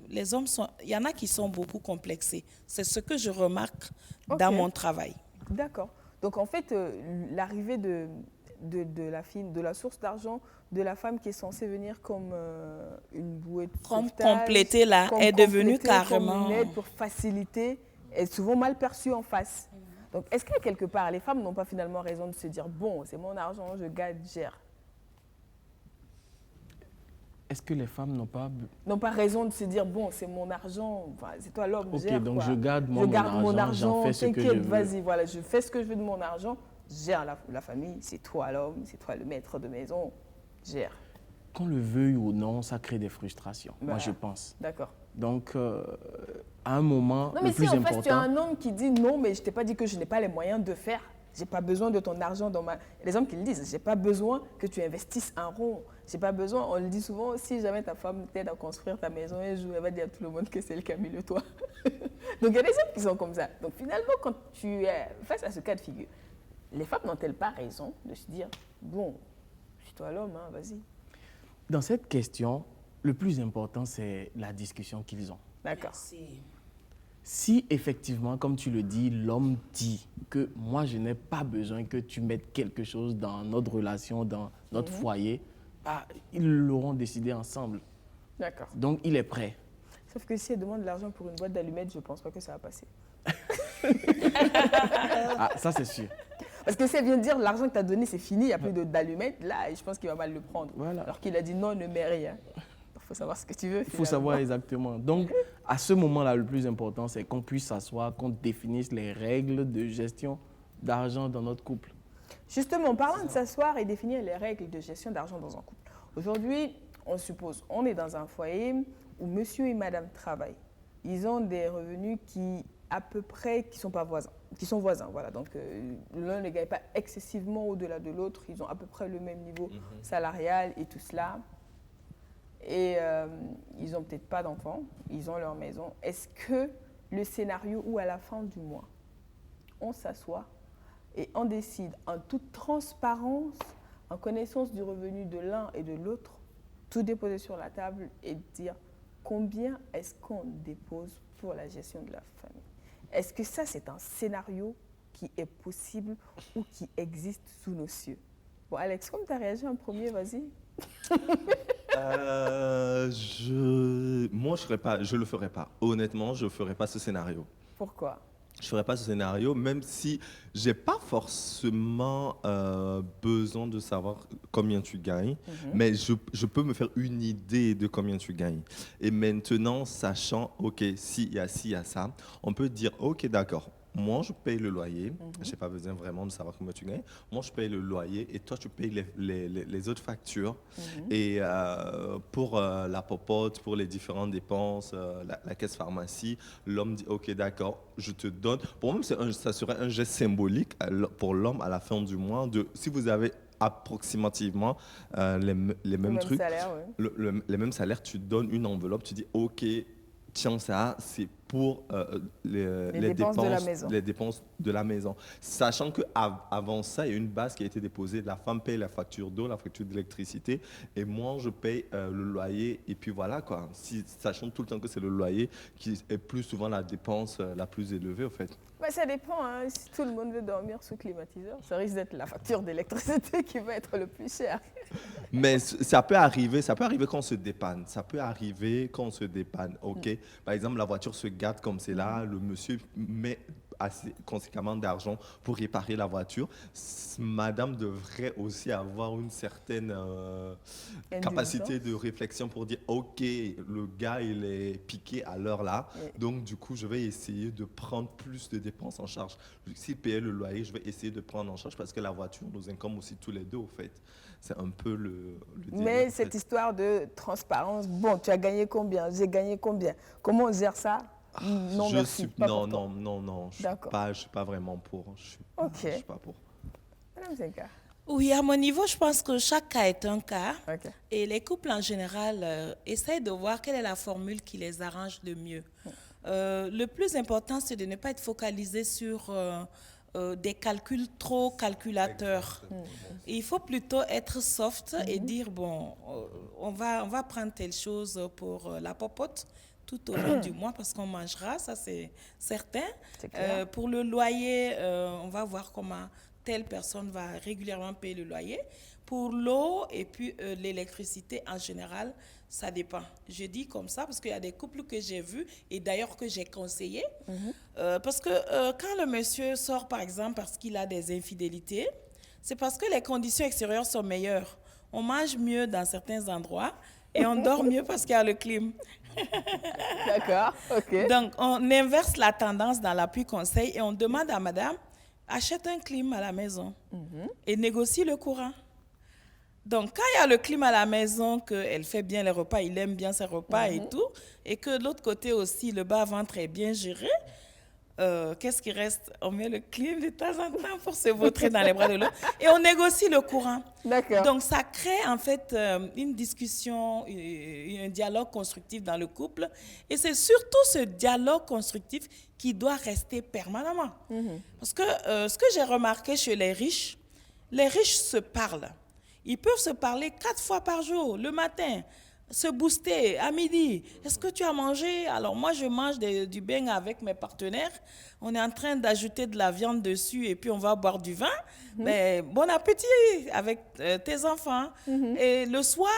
les hommes il y en a qui sont beaucoup complexés. C'est ce que je remarque dans mon travail. D'accord. Donc en fait, l'arrivée de la source d'argent de la femme qui est censée venir comme une bouée de sauvetage, compléter là, est devenue carrément comme une aide pour faciliter, est souvent mal perçue en face. Donc, est-ce que quelque part, les femmes n'ont pas finalement raison de se dire, bon, c'est mon argent, je gagne, gère? Est-ce que les femmes n'ont pas raison de se dire, bon, c'est mon argent, enfin, c'est toi l'homme, gère. Ok, donc quoi. je garde mon argent, j'en fais ce que je veux. Vas-y, voilà, je fais ce que je veux de mon argent, gère la famille, c'est toi l'homme, c'est toi le maître de maison, gère. Qu'on le veuille ou non, ça crée des frustrations, moi je pense. D'accord. Donc, à un moment, non, mais le plus important... tu as un homme qui dit non, mais je ne t'ai pas dit que je n'ai pas les moyens de faire. J'ai pas besoin de ton argent dans ma... Les hommes qui le disent, j'ai pas besoin que tu investisses un rond. J'ai pas besoin, on le dit souvent, si jamais ta femme t'aide à construire ta maison un jour, elle va dire à tout le monde que c'est elle qui a mis le toit. Donc il y a des hommes qui sont comme ça. Donc finalement, quand tu es face à ce cas de figure, les femmes n'ont-elles pas raison de se dire, bon, c'est toi l'homme, hein, vas-y. Dans cette question, le plus important, c'est la discussion qu'ils ont. D'accord. Si effectivement, comme tu le dis, l'homme dit que moi, je n'ai pas besoin que tu mettes quelque chose dans notre relation, dans notre foyer, bah, ils l'auront décidé ensemble. D'accord. Donc, il est prêt. Sauf que si elle demande de l'argent pour une boîte d'allumettes, je ne pense pas que ça va passer. Ah, ça, c'est sûr. Parce que si elle vient de dire l'argent que tu as donné, c'est fini, il n'y a plus d'allumettes, là, je pense qu'il va mal le prendre. Voilà. Alors qu'il a dit non, ne mets rien. Il faut savoir ce que tu veux. Il faut savoir exactement. Donc, à ce moment-là, le plus important, c'est qu'on puisse s'asseoir, qu'on définisse les règles de gestion d'argent dans notre couple. Justement, en parlant de s'asseoir et définir les règles de gestion d'argent dans un couple. Aujourd'hui, on suppose, on est dans un foyer où monsieur et madame travaillent. Ils ont des revenus qui, à peu près, qui sont voisins. Voilà. Donc, l'un ne gagne pas excessivement au-delà de l'autre. Ils ont à peu près le même niveau salarial et tout cela. Et ils n'ont peut-être pas d'enfants, ils ont leur maison. Est-ce que le scénario où à la fin du mois, on s'assoit et on décide en toute transparence, en connaissance du revenu de l'un et de l'autre, tout déposer sur la table et dire combien est-ce qu'on dépose pour la gestion de la famille? Est-ce que ça, c'est un scénario qui est possible ou qui existe sous nos cieux? Bon, Alex, comme tu as réagi en premier, vas-y. Moi, je le ferai pas. Honnêtement, je ne ferai pas ce scénario. Pourquoi? Je ne ferai pas ce scénario, même si je n'ai pas forcément besoin de savoir combien tu gagnes, mais je peux me faire une idée de combien tu gagnes. Et maintenant, sachant, OK, s'il y a ci, il y a ça, on peut dire, OK, d'accord. Moi, je paye le loyer. Je n'ai pas besoin vraiment de savoir combien tu gagnes. Moi, je paye le loyer et toi, tu payes les autres factures. Et pour la popote, pour les différentes dépenses, la caisse pharmacie, l'homme dit, OK, d'accord, je te donne. Pour moi, ça serait un geste symbolique pour l'homme à la fin du mois. Si vous avez approximativement les mêmes trucs, salaire, les mêmes salaires, tu donnes une enveloppe, tu dis, OK, tiens, ça, c'est pour les dépenses de la maison. Sachant qu'avant ça, il y a une base qui a été déposée. La femme paye la facture d'eau, la facture d'électricité, et moi, je paye le loyer. Et puis voilà, quoi. Sachant tout le temps que c'est le loyer qui est plus souvent la dépense la plus élevée, en fait. Bah, ça dépend. Hein. Si tout le monde veut dormir sous climatiseur, ça risque d'être la facture d'électricité qui va être le plus cher. Mais ça peut arriver quand on se dépanne. OK. Par exemple, la voiture se gâte comme c'est là, le monsieur met assez conséquemment d'argent pour réparer la voiture. Madame devrait aussi avoir une certaine capacité de réflexion pour dire OK, le gars il est piqué à l'heure là, donc du coup je vais essayer de prendre plus de dépenses en charge. S'il payait le loyer, je vais essayer de prendre en charge parce que la voiture nous incombe aussi tous les deux au fait. C'est un peu le délire, mais cette histoire de transparence, bon, tu as gagné combien, j'ai gagné combien, comment on gère ça? Non, merci. Non, je ne suis pas vraiment pour. Je suis pas pour. Madame Zenka. Oui, à mon niveau, je pense que chaque cas est un cas. Okay. Et les couples en général essayent de voir quelle est la formule qui les arrange le mieux. Le plus important, c'est de ne pas être focalisé sur des calculs trop calculateurs. Il faut plutôt être soft et dire, bon, on va prendre telle chose pour la popote tout au long du mois parce qu'on mangera, ça c'est certain. Pour le loyer, on va voir comment telle personne va régulièrement payer le loyer. Pour l'eau et puis l'électricité en général, ça dépend. Je dis comme ça parce qu'il y a des couples que j'ai vus et d'ailleurs que j'ai conseillé. Parce que quand le monsieur sort par exemple parce qu'il a des infidélités, c'est parce que les conditions extérieures sont meilleures. On mange mieux dans certains endroits et on dort mieux parce qu'il y a le clim. D'accord, OK. Donc, on inverse la tendance dans l'appui conseil et on demande à madame, achète un clim à la maison et négocie le courant. Donc, quand il y a le clim à la maison, qu'elle fait bien les repas, il aime bien ses repas et tout, et que de l'autre côté aussi, le bas-ventre est bien géré, qu'est-ce qui reste? On met le clim de temps en temps pour se vautrer dans les bras de l'autre et on négocie le courant. D'accord. Donc, ça crée en fait une discussion, un dialogue constructif dans le couple. Et c'est surtout ce dialogue constructif qui doit rester permanemment. Parce que ce que j'ai remarqué chez les riches se parlent. Ils peuvent se parler 4 fois par jour, le matin, se booster à midi. Est-ce que tu as mangé? Alors moi, je mange du beng avec mes partenaires. On est en train d'ajouter de la viande dessus et puis on va boire du vin. Mais bon appétit avec tes enfants. Et le soir,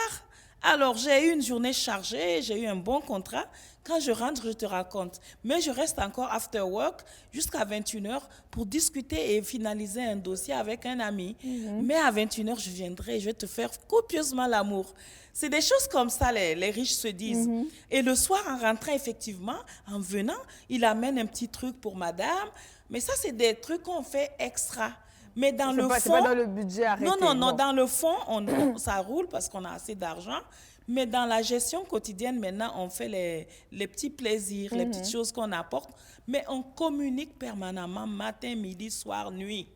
alors j'ai eu une journée chargée, j'ai eu un bon contrat. Quand je rentre, je te raconte. Mais je reste encore after work jusqu'à 21h pour discuter et finaliser un dossier avec un ami. Mais à 21h, je viendrai et je vais te faire copieusement l'amour. C'est des choses comme ça, les riches se disent. Et le soir, en rentrant, effectivement, en venant, il amène un petit truc pour madame. Mais ça, c'est des trucs qu'on fait extra. Mais dans le fond... C'est pas dans le budget arrêté. Non. Dans le fond, ça roule parce qu'on a assez d'argent. Mais dans la gestion quotidienne, maintenant, on fait les petits plaisirs, les petites choses qu'on apporte. Mais on communique permanemment, matin, midi, soir, nuit.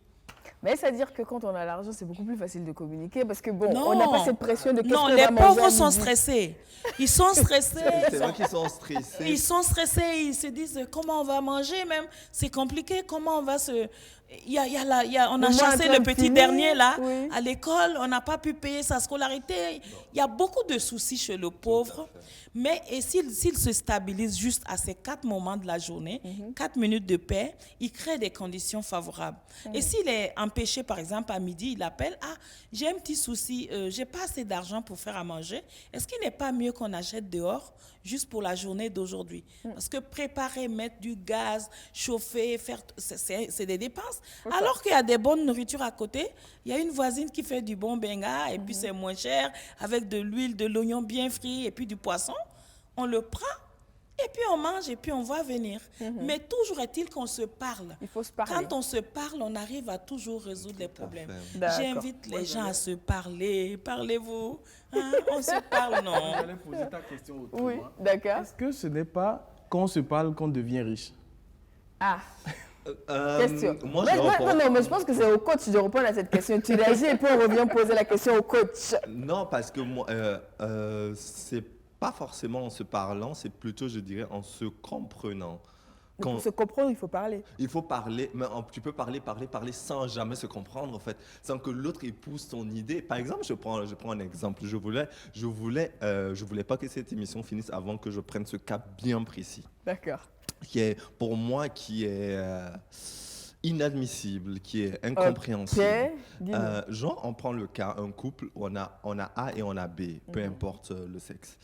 Mais c'est-à-dire que quand on a l'argent, c'est beaucoup plus facile de communiquer parce que bon, Non. on n'a pas cette pression de qu'est-ce qu'on Non, va les manger à pauvres sont midi. stressés. Ils sont stressés. C'est vrai qu'ils sont stressés. Ils sont stressés. Ils se disent comment on va manger même. C'est compliqué. Comment on va se... on a Le chassé mois le petit fini, dernier là oui. à l'école. On n'a pas pu payer sa scolarité. Il y a beaucoup de soucis chez le pauvre. Mais et s'il se stabilise juste à ces 4 moments de la journée, 4 minutes de paix, il crée des conditions favorables. Et s'il est empêché, par exemple, à midi, il appelle, ah, j'ai un petit souci, j'ai pas assez d'argent pour faire à manger. Est-ce qu'il n'est pas mieux qu'on achète dehors juste pour la journée d'aujourd'hui? Parce que préparer, mettre du gaz, chauffer, c'est des dépenses. Alors qu'il y a des bonnes nourritures à côté, il y a une voisine qui fait du bon benga et puis c'est moins cher, avec de l'huile, de l'oignon bien frit et puis du poisson. On le prend et puis on mange et puis on va venir. Mais toujours est-il qu'on se parle. Il faut se parler. Quand on se parle, on arrive à toujours résoudre les problèmes. D'accord. J'invite les gens à se parler. Parlez-vous. Hein, on se parle, non. J'allais poser ta question autrement. Oui, d'accord. Est-ce que ce n'est pas quand on se parle qu'on devient riche? Ah, question. Moi, Non, mais je pense que c'est au coach de répondre à cette question. Tu réagis et puis on revient poser la question au coach. Non, parce que moi, c'est pas forcément en se parlant, c'est plutôt, je dirais, en se comprenant. Pour se comprendre, il faut parler. Il faut parler, mais tu peux parler sans jamais se comprendre, en fait, sans que l'autre épouse ton idée. Par exemple, je prends un exemple. Je voulais pas que cette émission finisse avant que je prenne ce cap bien précis, D'accord. qui est pour moi inadmissible, qui est incompréhensible. Ok, dis-nous. Genre, on prend le cas, un couple, on a A et on a B, peu importe le sexe.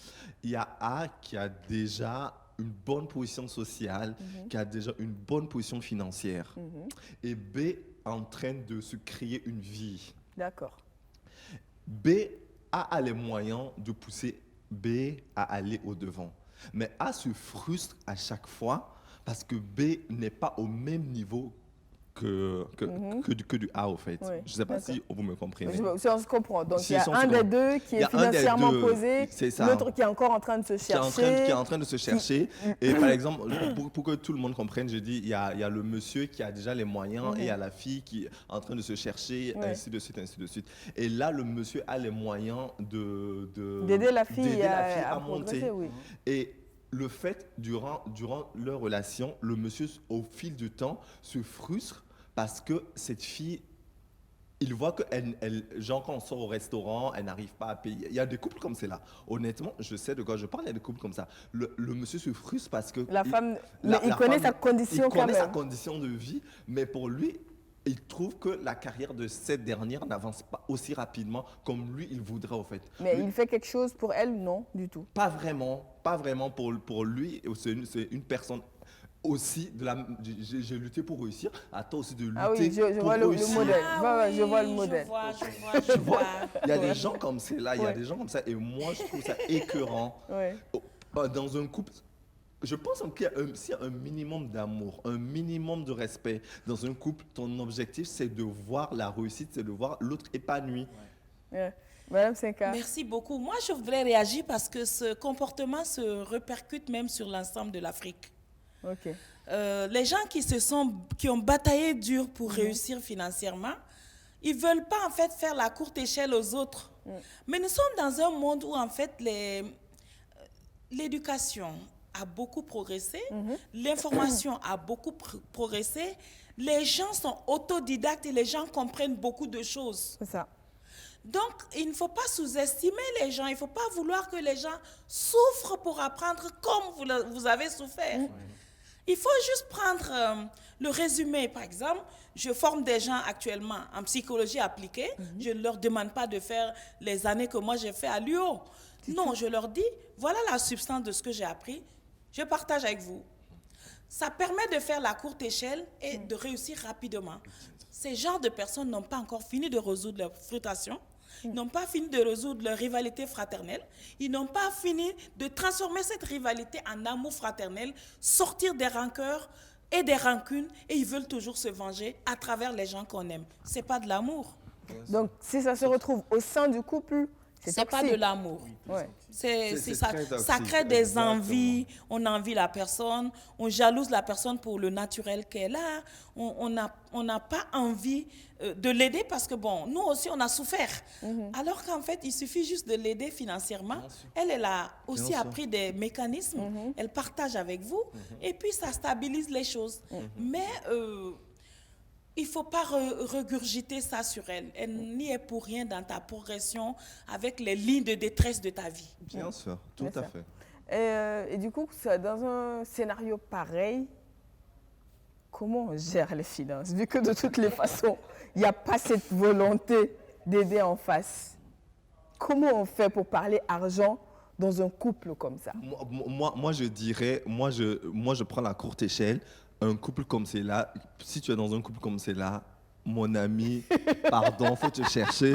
Il y a A qui a déjà une bonne position sociale, qui a déjà une bonne position financière. Et B en train de se créer une vie. D'accord. B a les moyens de pousser B à aller au-devant. Mais A se frustre à chaque fois parce que B n'est pas au même niveau que du A, au fait. Oui, Je ne sais pas d'accord. si vous me comprenez. Si on se comprend. Donc, Si il y a on un se des comprend. deux qui Il y est a un des financièrement deux, posé, c'est ça. l'autre qui est encore en train de se Qui est en chercher. train de se chercher. Et par exemple, pour que tout le monde comprenne, je dis, il y a le monsieur qui a déjà les moyens et il y a la fille qui est en train de se chercher, ainsi de suite, ainsi de suite. Et là, le monsieur a les moyens D'aider la fille à progresser, monter. oui. Et le fait, durant leur relation, le monsieur, au fil du temps, se frustre parce que cette fille, il voit que, genre, quand on sort au restaurant, elle n'arrive pas à payer. Il y a des couples comme cela. Honnêtement, je sais de quoi je parle, il y a des couples comme ça. Le monsieur se frustre parce que... La femme, il connaît sa condition il quand connaît sa même. condition de vie, mais pour lui, il trouve que la carrière de cette dernière n'avance pas aussi rapidement comme lui, il voudrait, au fait. Mais Lui, il fait quelque chose pour elle? Non, du tout. pas vraiment pour lui. C'est une personne aussi j'ai lutté pour réussir. À toi aussi de lutter Ah oui, je pour vois le réussir. modèle. Ah Je vois le oui, modèle. Je vois. Il y a des gens comme ça, il y a des gens comme ça, et moi je trouve ça écœurant. Ouais. Dans un couple, je pense qu'il y a s'il y a un minimum d'amour, un minimum de respect dans un couple, ton objectif c'est de voir la réussite, c'est de voir l'autre épanoui. Ouais. Madame Senka. Merci beaucoup. Moi, je voudrais réagir parce que ce comportement se répercute même sur l'ensemble de l'Afrique. Ok. les gens qui ont bataillé dur pour réussir financièrement, ils ne veulent pas en fait faire la courte échelle aux autres. Mais nous sommes dans un monde où en fait l'éducation a beaucoup progressé, l'information a beaucoup progressé, les gens sont autodidactes et les gens comprennent beaucoup de choses. C'est ça. Donc, il ne faut pas sous-estimer les gens, il ne faut pas vouloir que les gens souffrent pour apprendre comme vous avez souffert. Il faut juste prendre le résumé. Par exemple, je forme des gens actuellement en psychologie appliquée. Je ne leur demande pas de faire les années que moi j'ai fait à l'UO. Non, je leur dis, voilà la substance de ce que j'ai appris. Je partage avec vous. Ça permet de faire la courte échelle et de réussir rapidement. Ces genres de personnes n'ont pas encore fini de résoudre leur frustration. Ils n'ont pas fini de résoudre leur rivalité fraternelle. Ils n'ont pas fini de transformer cette rivalité en amour fraternel, sortir des rancœurs et des rancunes, et ils veulent toujours se venger à travers les gens qu'on aime. Ce n'est pas de l'amour. Donc, si ça se retrouve au sein du couple, c'est pas de l'amour. Ouais. Ça crée des envies, on envie la personne, on jalouse la personne pour le naturel qu'elle a, on n'a pas envie de l'aider parce que bon, nous aussi on a souffert. Alors qu'en fait, il suffit juste de l'aider financièrement. Elle a aussi appris des mécanismes, elle partage avec vous et puis ça stabilise les choses. Mais il ne faut pas regurgiter ça sur elle. Elle n'y est pour rien dans ta progression avec les lignes de détresse de ta vie. Bien sûr, tout à fait. Et du coup, dans un scénario pareil, comment on gère les finances? Vu que de toutes les façons, il n'y a pas cette volonté d'aider en face. Comment on fait pour parler argent dans un couple comme ça? Moi, je dirais, moi, je prends la courte échelle. Un couple comme c'est là, si tu es dans un couple comme c'est là, mon ami, pardon, faut te chercher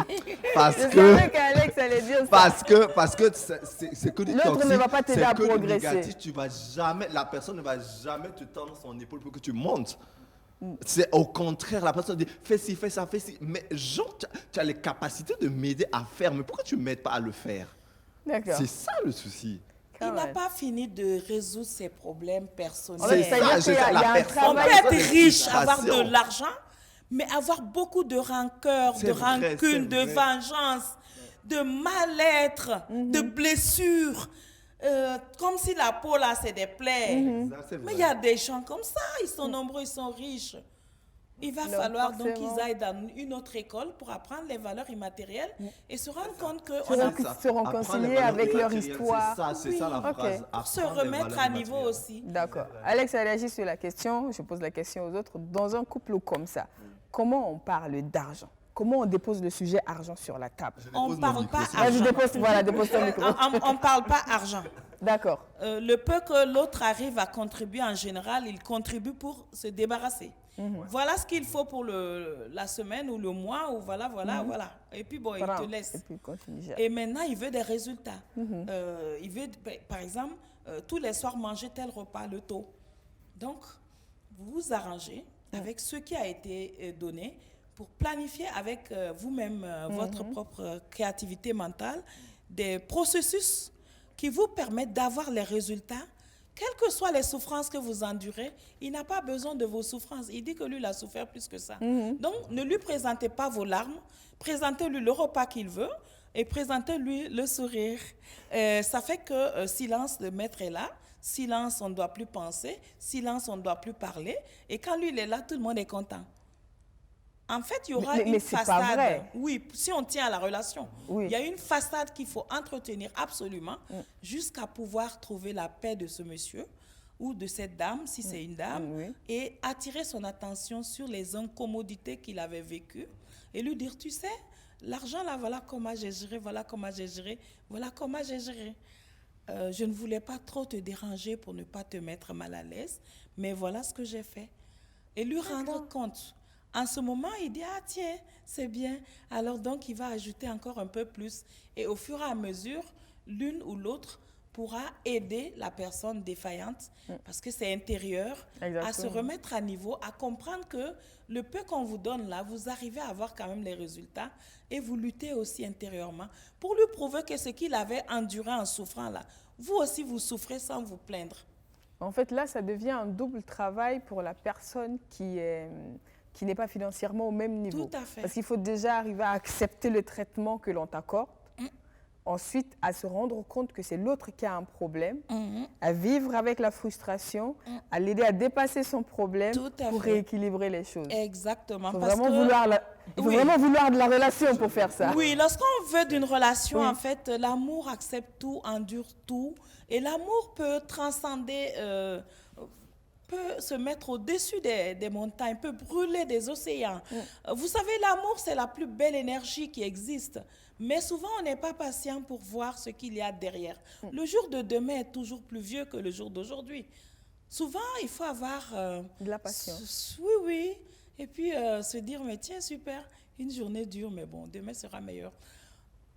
parce Je que savais qu'Alex allait dire ça. parce que c'est que du toxique, L'autre ne va pas t'aider à progresser. Négatif, tu vas jamais, la personne ne va jamais te tendre son épaule pour que tu montes. C'est au contraire, la personne dit fais ci, fais ça, fais ci. Mais genre, tu as les capacités de m'aider à faire, mais pourquoi tu ne m'aides pas à le faire? D'accord. C'est ça le souci. Il n'a pas fini de résoudre ses problèmes personnels. C'est ça, on peut être riche, avoir de l'argent, mais avoir beaucoup de rancœur, de rancune, de vengeance, de mal-être, de blessures. Comme si la peau là, c'est des plaies. Mais il y a des gens comme ça, ils sont nombreux, ils sont riches. Il va falloir donc qu'ils aillent dans une autre école pour apprendre les valeurs immatérielles et se rendre compte qu'on a... Se réconcilier avec leur histoire. C'est ça la phrase. Pour se remettre à niveau aussi. D'accord. Alex a réagi sur la question, je pose la question aux autres. Dans un couple comme ça, comment on parle d'argent? Comment on dépose le sujet argent sur la table? On ne parle pas argent. Dépose ton micro. On ne parle pas argent. D'accord. Le peu que l'autre arrive à contribuer en général, il contribue pour se débarrasser. Voilà ce qu'il faut pour la semaine ou le mois, ou voilà. Et puis bon, il te laisse. Et maintenant, il veut des résultats. Il veut, par exemple, tous les soirs manger tel repas le tôt. Donc, vous vous arrangez avec ce qui a été donné pour planifier avec vous-même votre propre créativité mentale des processus qui vous permettent d'avoir les résultats. Quelles que soient les souffrances que vous endurez, il n'a pas besoin de vos souffrances. Il dit que lui, il a souffert plus que ça. Donc, ne lui présentez pas vos larmes, présentez-lui le repas qu'il veut et présentez-lui le sourire. Ça fait que silence, le maître est là. Silence, on ne doit plus penser. Silence, on ne doit plus parler. Et quand lui, il est là, tout le monde est content. En fait, il y aura une façade. Pas vrai. Oui, si on tient à la relation. Oui. Il y a une façade qu'il faut entretenir absolument jusqu'à pouvoir trouver la paix de ce monsieur ou de cette dame, si c'est une dame, et attirer son attention sur les incommodités qu'il avait vécues et lui dire, tu sais, l'argent là, voilà comment j'ai géré, voilà comment j'ai géré, voilà comment j'ai géré. Je ne voulais pas trop te déranger pour ne pas te mettre mal à l'aise, mais voilà ce que j'ai fait. Et lui rendre compte. En ce moment, il dit, ah tiens, c'est bien. Alors donc, il va ajouter encore un peu plus. Et au fur et à mesure, l'une ou l'autre pourra aider la personne défaillante, parce que c'est intérieur, à se remettre à niveau, à comprendre que le peu qu'on vous donne là, vous arrivez à avoir quand même les résultats et vous luttez aussi intérieurement pour lui prouver que ce qu'il avait enduré en souffrant là, vous aussi vous souffrez sans vous plaindre. En fait, là, ça devient un double travail pour la personne qui n'est pas financièrement au même niveau. Tout à fait. Parce qu'il faut déjà arriver à accepter le traitement que l'on t'accorde. Ensuite, à se rendre compte que c'est l'autre qui a un problème, à vivre avec la frustration, à l'aider à dépasser son problème pour rééquilibrer les choses. Exactement. Il faut vraiment vouloir de la relation pour faire ça. Oui, lorsqu'on veut d'une relation, en fait, l'amour accepte tout, endure tout. Et l'amour peut transcender, peut se mettre au-dessus des montagnes, peut brûler des océans. Vous savez, l'amour, c'est la plus belle énergie qui existe. Mais souvent, on n'est pas patient pour voir ce qu'il y a derrière. Le jour de demain est toujours plus vieux que le jour d'aujourd'hui. Souvent, il faut avoir... de la patience. Oui. Et puis, se dire, mais tiens, super, une journée dure, mais bon, demain sera meilleur.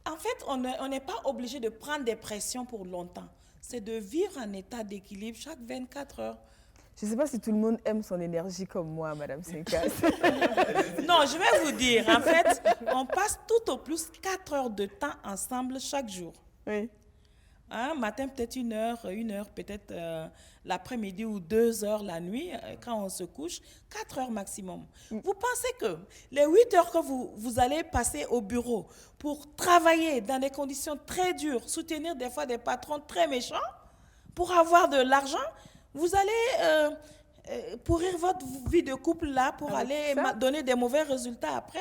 En fait, on n'est pas obligé de prendre des pressions pour longtemps. C'est de vivre en état d'équilibre chaque 24 heures. Je ne sais pas si tout le monde aime son énergie comme moi, Madame Cinquas. Non, je vais vous dire, en fait, on passe tout au plus 4 heures de temps ensemble chaque jour. Oui. Matin, peut-être 1 heure, peut-être l'après-midi ou 2 heures la nuit, quand on se couche, 4 heures maximum. Vous pensez que les 8 heures que vous allez passer au bureau pour travailler dans des conditions très dures, soutenir des fois des patrons très méchants, pour avoir de l'argent, vous allez pourrir votre vie de couple là pour aller donner des mauvais résultats après?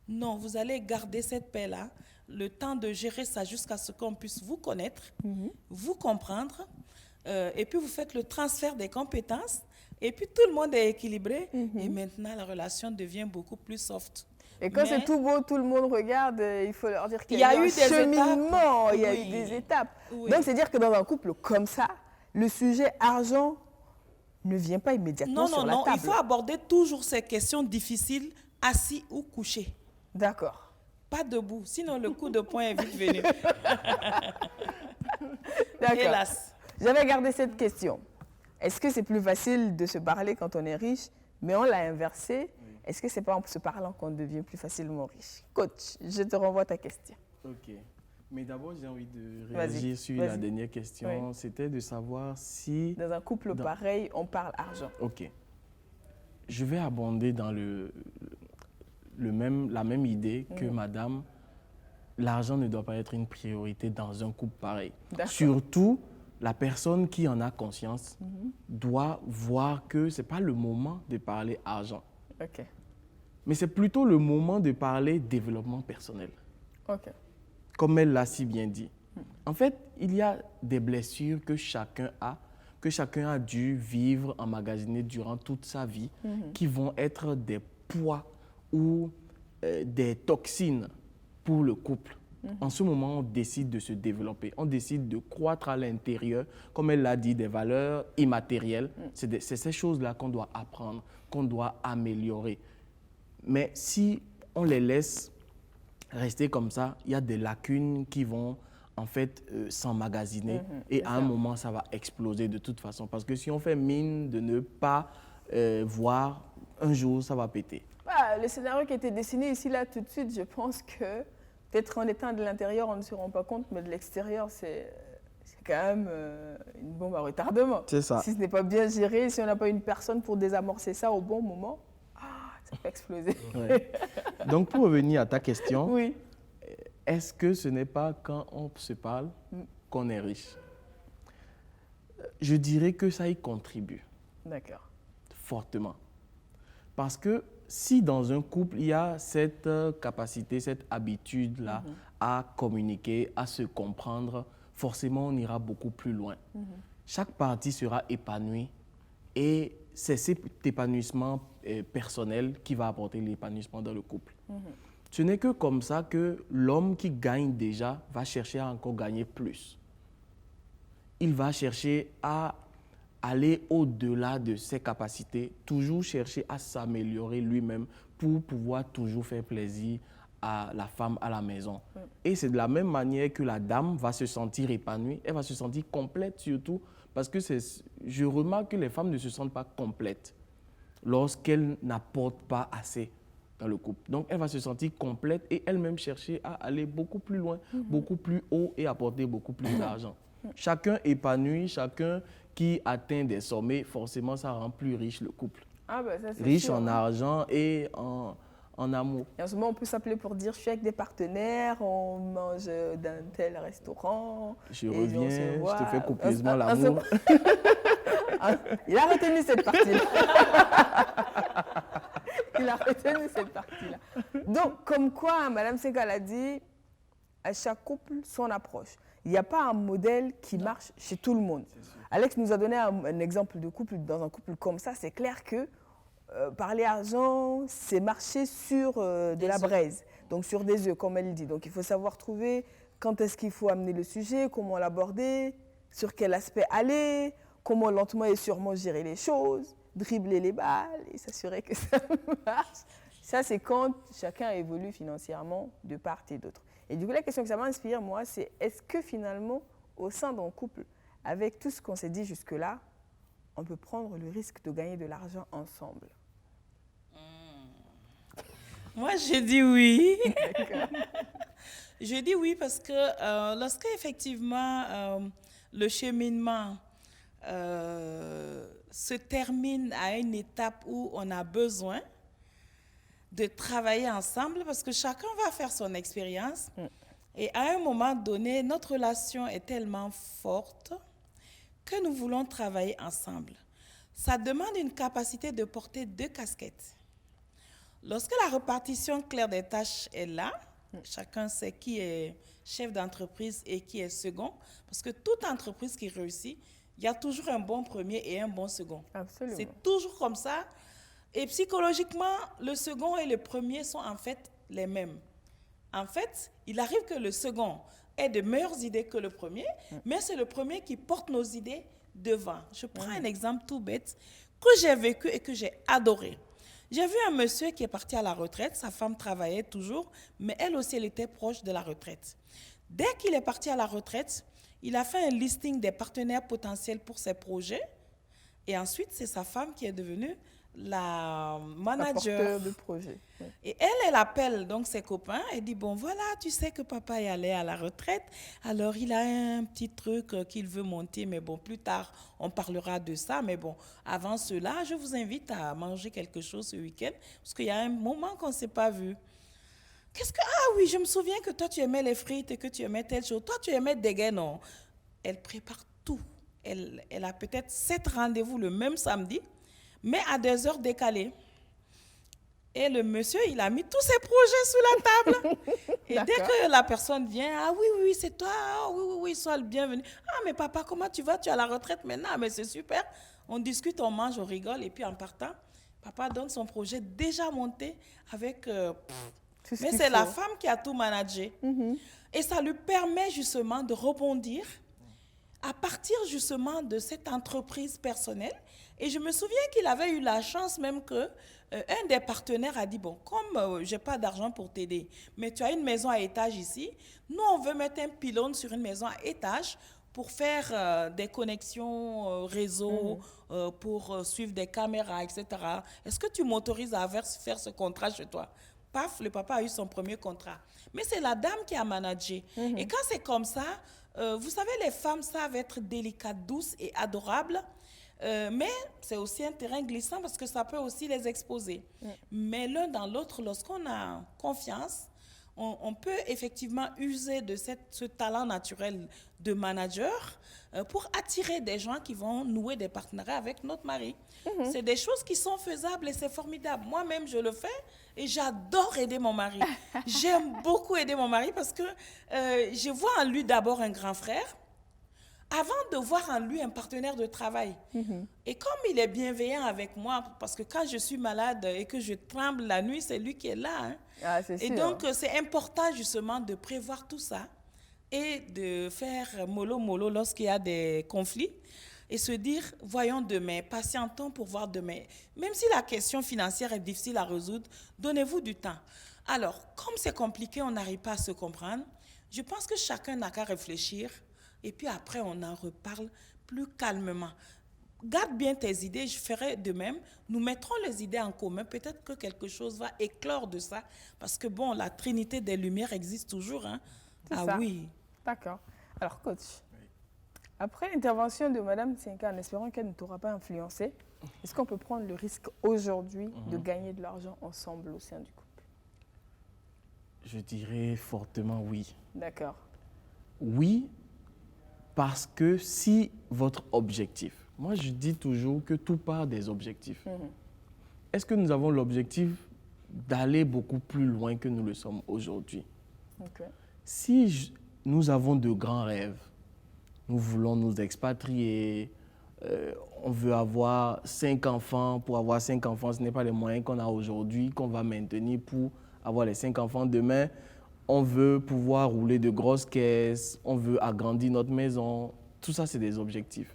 Non, vous allez garder cette paix-là, le temps de gérer ça jusqu'à ce qu'on puisse vous connaître, vous comprendre, et puis vous faites le transfert des compétences, et puis tout le monde est équilibré, et maintenant la relation devient beaucoup plus soft. Et quand c'est tout beau, tout le monde regarde, il faut leur dire qu'il y a eu des cheminements, il y a eu des étapes. Oui. Donc, c'est dire que dans un couple comme ça, le sujet argent ne vient pas immédiatement sur la table. Non, il faut aborder toujours ces questions difficiles, assis ou couché. D'accord. Pas debout, sinon le coup de poing est vite venu. D'accord. Hélas. J'avais gardé cette question. Est-ce que c'est plus facile de se parler quand on est riche, mais on l'a inversé? Est-ce que c'est pas en se parlant qu'on devient plus facilement riche? Coach, je te renvoie ta question. Ok. Mais d'abord, j'ai envie de réagir sur la dernière question. Oui. C'était de savoir si... Dans un couple pareil, on parle argent. Ok. Je vais abonder dans la même idée que madame. L'argent ne doit pas être une priorité dans un couple pareil. Surtout, la personne qui en a conscience doit voir que ce n'est pas le moment de parler argent. Ok. Mais c'est plutôt le moment de parler développement personnel. Ok. Comme elle l'a si bien dit. En fait, il y a des blessures que chacun a dû vivre, emmagasiner durant toute sa vie, qui vont être des poids ou des toxines pour le couple. En ce moment, on décide de se développer, on décide de croître à l'intérieur, comme elle l'a dit, des valeurs immatérielles. C'est ces choses-là qu'on doit apprendre, qu'on doit améliorer. Mais si on les laisse rester comme ça, il y a des lacunes qui vont en fait s'emmagasiner et à un moment, ça va exploser de toute façon. Parce que si on fait mine de ne pas voir, un jour, ça va péter. Le scénario qui a été dessiné ici, là, tout de suite, je pense que peut-être en étant de l'intérieur, on ne se rend pas compte, mais de l'extérieur, c'est quand même une bombe à retardement. C'est ça. Si ce n'est pas bien géré, si on n'a pas une personne pour désamorcer ça au bon moment, ça peut exploser. Ouais. Donc, pour revenir à ta question, oui. Est-ce que ce n'est pas quand on se parle qu'on est riche? Je dirais que ça y contribue. D'accord. Fortement. Parce que si dans un couple, il y a cette capacité, cette habitude-là à communiquer, à se comprendre, forcément, on ira beaucoup plus loin. Chaque partie sera épanouie et c'est cet épanouissement personnel qui va apporter l'épanouissement dans le couple. Ce n'est que comme ça que l'homme qui gagne déjà va chercher à encore gagner plus. Il va chercher à aller au-delà de ses capacités, toujours chercher à s'améliorer lui-même pour pouvoir toujours faire plaisir à la femme à la maison. Et c'est de la même manière que la dame va se sentir épanouie, elle va se sentir complète surtout, parce que je remarque que les femmes ne se sentent pas complètes lorsqu'elles n'apportent pas assez dans le couple. Donc, elle va se sentir complète et elle-même chercher à aller beaucoup plus loin, beaucoup plus haut et apporter beaucoup plus d'argent. Chacun épanoui, chacun qui atteint des sommets, forcément, ça rend plus riche le couple. Ah ben ça, c'est Riche sûr, en hein. argent et en amour. Et en ce moment, on peut s'appeler pour dire je suis avec des partenaires, on mange dans tel restaurant. Je et on reviens, se je voit. te fais copieusement Ah, l'amour. ah, il a retenu cette partie-là. Il a retenu cette partie-là. Donc, comme quoi, Madame Segal a dit, à chaque couple, son approche. Il n'y a pas un modèle qui marche chez tout le monde. Alex nous a donné un exemple de couple. Dans un couple comme ça, c'est clair que parler argent, c'est marcher sur de la braise, donc sur des œufs, comme elle dit. Donc, il faut savoir trouver quand est-ce qu'il faut amener le sujet, comment l'aborder, sur quel aspect aller, comment lentement et sûrement gérer les choses, dribbler les balles et s'assurer que ça marche. Ça, c'est quand chacun évolue financièrement de part et d'autre. Et du coup, la question que ça m'inspire, moi, c'est est-ce que finalement, au sein d'un couple, avec tout ce qu'on s'est dit jusque-là, on peut prendre le risque de gagner de l'argent ensemble? Moi, je dis oui. Je dis oui parce que lorsque effectivement le cheminement se termine à une étape où on a besoin de travailler ensemble, parce que chacun va faire son expérience, et à un moment donné, notre relation est tellement forte que nous voulons travailler ensemble. Ça demande une capacité de porter 2 casquettes. Lorsque la répartition claire des tâches est là, chacun sait qui est chef d'entreprise et qui est second, parce que toute entreprise qui réussit, il y a toujours un bon premier et un bon second. Absolument. C'est toujours comme ça. Et psychologiquement, le second et le premier sont en fait les mêmes. En fait, il arrive que le second ait de meilleures idées que le premier, mais c'est le premier qui porte nos idées devant. Je prends un exemple tout bête que j'ai vécu et que j'ai adoré. J'ai vu un monsieur qui est parti à la retraite, sa femme travaillait toujours, mais elle aussi, elle était proche de la retraite. Dès qu'il est parti à la retraite, il a fait un listing des partenaires potentiels pour ses projets, et ensuite, c'est sa femme qui est devenue la manager. Porteur de projet. Oui. Et elle appelle donc ses copains et dit, bon voilà, tu sais que papa est allé à la retraite, alors il a un petit truc qu'il veut monter, mais bon, plus tard, on parlera de ça, mais bon, avant cela, je vous invite à manger quelque chose ce week-end, parce qu'il y a un moment qu'on ne s'est pas vu. Ah oui, je me souviens que toi, tu aimais les frites et que tu aimais telle chose. Toi, tu aimais des gains, non? Elle prépare tout. Elle a peut-être 7 rendez-vous le même samedi, mais à des heures décalées. Et le monsieur, il a mis tous ses projets sur la table. Et dès que la personne vient, ah oui, c'est toi, ah, oui, sois le bienvenu. Ah, mais papa, comment tu vas? Tu es à la retraite maintenant? Ah, mais c'est super. On discute, on mange, on rigole. Et puis en partant, papa donne son projet déjà monté avec... mais c'est la femme qui a tout managé. Et ça lui permet justement de rebondir à partir justement de cette entreprise personnelle. Et je me souviens qu'il avait eu la chance même que un des partenaires a dit, bon, comme je n'ai pas d'argent pour t'aider, mais tu as une maison à étage ici, nous, on veut mettre un pylône sur une maison à étage pour faire des connexions réseau, pour suivre des caméras, etc. Est-ce que tu m'autorises à faire ce contrat chez toi? Paf, le papa a eu son premier contrat. Mais c'est la dame qui a managé. Et quand c'est comme ça, vous savez, les femmes savent être délicates, douces et adorables, mais c'est aussi un terrain glissant parce que ça peut aussi les exposer. Mais l'un dans l'autre, lorsqu'on a confiance, on peut effectivement user de ce talent naturel de manager pour attirer des gens qui vont nouer des partenariats avec notre mari. C'est des choses qui sont faisables et c'est formidable. Moi-même, je le fais et j'adore aider mon mari. J'aime beaucoup aider mon mari parce que je vois en lui d'abord un grand frère avant de voir en lui un partenaire de travail. Et comme il est bienveillant avec moi, parce que quand je suis malade et que je tremble la nuit, c'est lui qui est là. Hein. Ah, c'est et sûr. donc, c'est important justement de prévoir tout ça et de faire mollo lorsqu'il y a des conflits et se dire, voyons demain, patientons pour voir demain. Même si la question financière est difficile à résoudre, donnez-vous du temps. Alors, comme c'est compliqué, on n'arrive pas à se comprendre, je pense que chacun n'a qu'à réfléchir et puis après, on en reparle plus calmement. Garde bien tes idées, je ferai de même. Nous mettrons les idées en commun. Peut-être que quelque chose va éclore de ça. Parce que, bon, la trinité des lumières existe toujours. Hein? C'est Ah ça. oui. D'accord. Alors, coach, Après l'intervention de Madame Tsienka, en espérant qu'elle ne t'aura pas influencé, est-ce qu'on peut prendre le risque aujourd'hui de gagner de l'argent ensemble au sein du couple? Je dirais fortement oui. D'accord. Oui, parce que si votre objectif, moi je dis toujours que tout part des objectifs. Est-ce que nous avons l'objectif d'aller beaucoup plus loin que nous le sommes aujourd'hui? Si nous avons de grands rêves, nous voulons nous expatrier, on veut avoir 5 enfants. Pour avoir 5 enfants, ce n'est pas les moyens qu'on a aujourd'hui, qu'on va maintenir pour avoir les 5 enfants demain. On veut pouvoir rouler de grosses caisses, on veut agrandir notre maison. Tout ça, c'est des objectifs.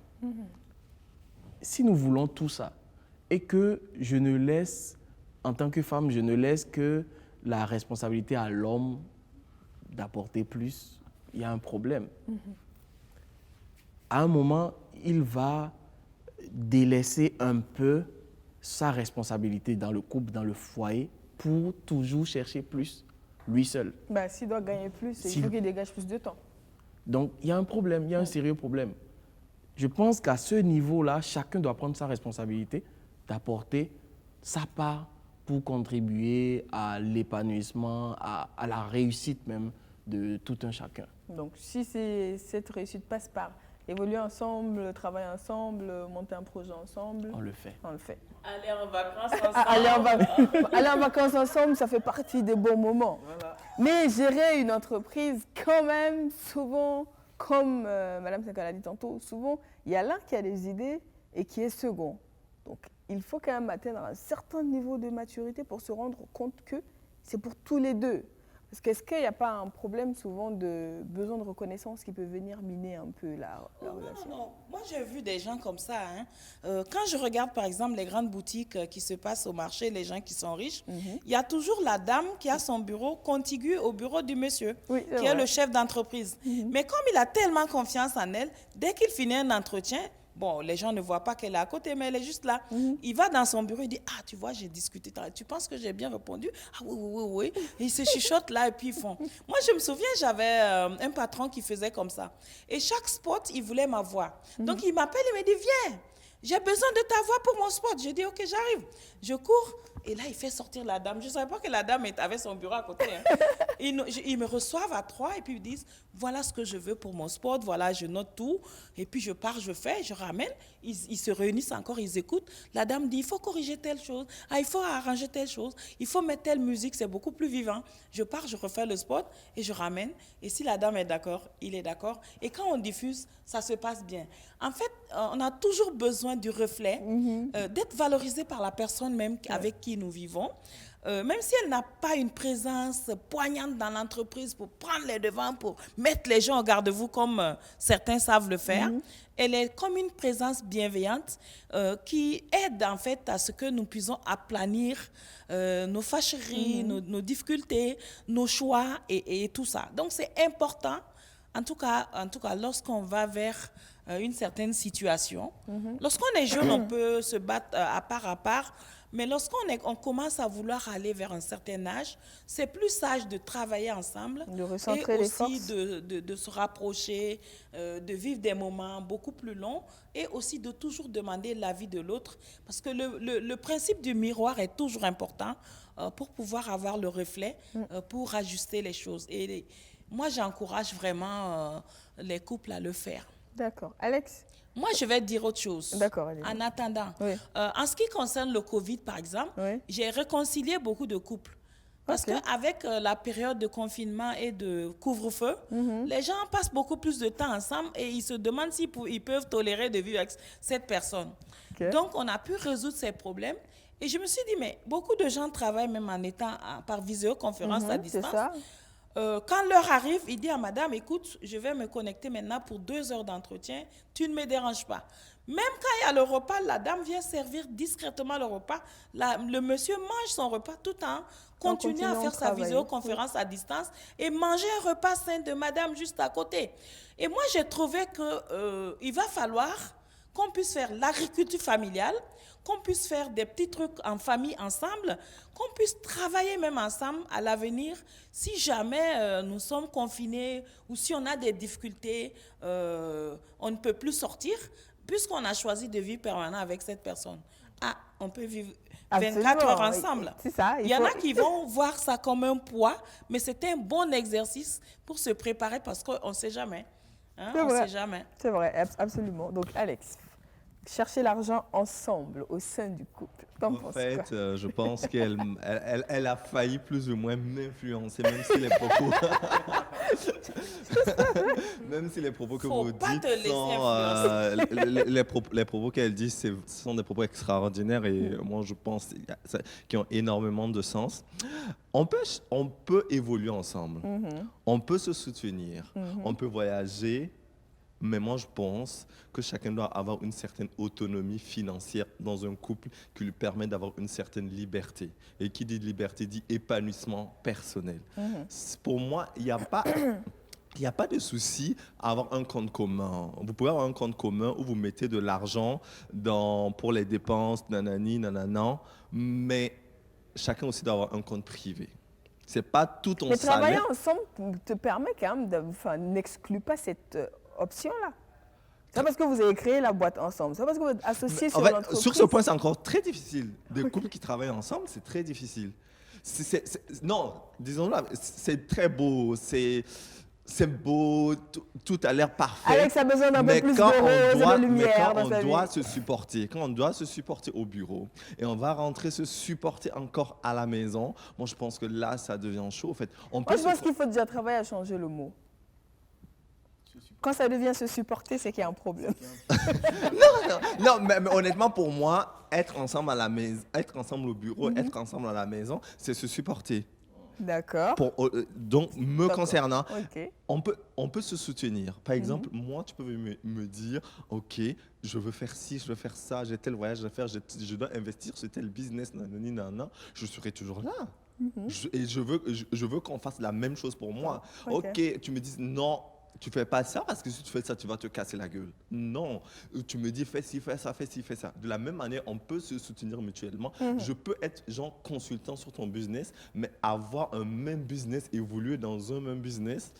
Si nous voulons tout ça et que je ne laisse, en tant que femme, je ne laisse que la responsabilité à l'homme d'apporter plus, il y a un problème. À un moment, il va délaisser un peu sa responsabilité dans le couple, dans le foyer, pour toujours chercher plus, lui seul. S'il doit gagner plus, il faut qu'il dégage plus de temps. Donc, il y a un problème, il y a un sérieux problème. Je pense qu'à ce niveau-là, chacun doit prendre sa responsabilité d'apporter sa part pour contribuer à l'épanouissement, à la réussite même de tout un chacun. Donc, si cette réussite passe par évoluer ensemble, travailler ensemble, monter un projet ensemble, on le fait. On le fait. Aller en vacances ensemble. Aller en vacances ensemble, ça fait partie des bons moments. Voilà. Mais gérer une entreprise, quand même, souvent, comme Mme Tsienka l'a dit tantôt, souvent, il y a l'un qui a des idées et qui est second. Donc, il faut quand même atteindre un certain niveau de maturité pour se rendre compte que c'est pour tous les deux. Parce qu'est-ce qu'il n'y a pas un problème souvent de besoin de reconnaissance qui peut venir miner un peu la relation? Non. Moi, j'ai vu des gens comme ça. Quand je regarde, par exemple, les grandes boutiques qui se passent au marché, les gens qui sont riches, il y a toujours la dame qui a son bureau contigu au bureau du monsieur, qui est le chef d'entreprise. Mais comme il a tellement confiance en elle, dès qu'il finit un entretien, bon, les gens ne voient pas qu'elle est à côté, mais elle est juste là. Il va dans son bureau, il dit, ah, tu vois, j'ai discuté. Tu penses que j'ai bien répondu? Ah oui. Et ils se chuchotent là et puis ils font. Moi, je me souviens, j'avais un patron qui faisait comme ça. Et chaque spot, il voulait ma voix. Donc, il m'appelle, il me dit, viens, j'ai besoin de ta voix pour mon spot. Je dis, ok, j'arrive. Je cours. Et là, il fait sortir la dame. Je ne savais pas que la dame avait son bureau à côté. Ils me reçoivent à 3 et puis ils disent, voilà ce que je veux pour mon spot, voilà, je note tout. Et puis je pars, je fais, je ramène. Ils se réunissent encore, ils écoutent. La dame dit, il faut corriger telle chose, il faut arranger telle chose, il faut mettre telle musique, c'est beaucoup plus vivant. Je pars, je refais le spot et je ramène. Et si la dame est d'accord, il est d'accord. Et quand on diffuse, ça se passe bien. En fait, on a toujours besoin du reflet, d'être valorisé par la personne même avec qui nous vivons. Même si elle n'a pas une présence poignante dans l'entreprise pour prendre les devants, pour mettre les gens au garde-vous comme certains savent le faire, elle est comme une présence bienveillante qui aide en fait à ce que nous puissions aplanir nos fâcheries, nos difficultés, nos choix et tout ça. Donc c'est important, en tout cas lorsqu'on va vers une certaine situation. Lorsqu'on est jeune, on peut se battre à part, mais lorsqu'on commence à vouloir aller vers un certain âge, c'est plus sage de travailler ensemble de recentrer et les aussi forces. de se rapprocher, de vivre des moments beaucoup plus longs et aussi de toujours demander l'avis de l'autre parce que le principe du miroir est toujours important pour pouvoir avoir le reflet, pour ajuster les choses. Et moi, j'encourage vraiment les couples à le faire. D'accord. Alex? Moi, je vais dire autre chose. D'accord, allez. En attendant, Oui. en ce qui concerne le Covid, par exemple, j'ai réconcilié beaucoup de couples. Parce qu'avec la période de confinement et de couvre-feu, les gens passent beaucoup plus de temps ensemble et ils se demandent s'ils peuvent tolérer de vivre avec cette personne. Donc, on a pu résoudre ces problèmes. Et je me suis dit, mais beaucoup de gens travaillent même en étant par visioconférence à distance. C'est ça. Quand l'heure arrive, il dit à madame, écoute, je vais me connecter maintenant pour 2 heures d'entretien, tu ne me déranges pas. Même quand il y a le repas, la dame vient servir discrètement le repas. Le monsieur mange son repas tout en continuant à faire sa visioconférence à distance et manger un repas sain de madame juste à côté. Et moi, j'ai trouvé qu'il va falloir qu'on puisse faire l'agriculture familiale, qu'on puisse faire des petits trucs en famille ensemble, qu'on puisse travailler même ensemble à l'avenir si jamais nous sommes confinés ou si on a des difficultés, on ne peut plus sortir, puisqu'on a choisi de vivre permanent avec cette personne. Ah, on peut vivre 24 heures ensemble. C'est ça. Il y en a qui vont voir ça comme un poids, mais c'était un bon exercice pour se préparer parce qu'on ne sait jamais. Hein, on ne sait jamais. C'est vrai, absolument. Donc, Alex, chercher l'argent ensemble au sein du couple. En fait, je pense qu'elle a failli plus ou moins m'influencer, même si les propos, que vous dites les propos qu'elle dit, ce sont des propos extraordinaires et moi je pense qu'ils ont énormément de sens. On peut évoluer ensemble, on peut se soutenir, on peut voyager. Mais moi, je pense que chacun doit avoir une certaine autonomie financière dans un couple qui lui permet d'avoir une certaine liberté. Et qui dit liberté dit épanouissement personnel. Pour moi, il n'y a pas... Il n'y a pas de souci à avoir un compte commun. Vous pouvez avoir un compte commun où vous mettez de l'argent pour les dépenses, nanani, nananan, mais chacun aussi doit avoir un compte privé. C'est pas tout ton salaire. Mais travailler ensemble te permet quand même n'exclut pas cette option-là. C'est pas parce que vous avez créé la boîte ensemble, c'est pas parce que vous êtes associés sur l'entreprise. Sur ce point, c'est encore très difficile. Des couples qui travaillent ensemble, c'est très difficile. Non, disons-le, c'est très beau, c'est beau, tout a l'air parfait. Alex a besoin d'un peu plus de rose et de lumière dans sa vie. Quand on doit se supporter, quand on doit se supporter au bureau et on va rentrer se supporter encore à la maison, moi je pense que là, ça devient chaud. En fait, moi, je pense qu'il faut déjà travailler à changer le mot. Quand ça devient se supporter, c'est qu'il y a un problème. Non, mais honnêtement, pour moi, être ensemble à la maison, être ensemble au bureau, être ensemble à la maison, c'est se supporter. D'accord. Donc, me concernant, okay. on peut se soutenir. Par exemple, moi, tu peux me dire, OK, je veux faire ci, je veux faire ça, j'ai tel voyage à faire, je dois investir sur tel business, nanana, je serai toujours là. Et je veux qu'on fasse la même chose pour moi. OK, tu me dis non. Tu ne fais pas ça parce que si tu fais ça, tu vas te casser la gueule. Non, tu me dis fais ci, fais ça, fais ci, fais ça. De la même manière, on peut se soutenir mutuellement. Je peux être genre consultant sur ton business, mais avoir un même business, évoluer dans un même business,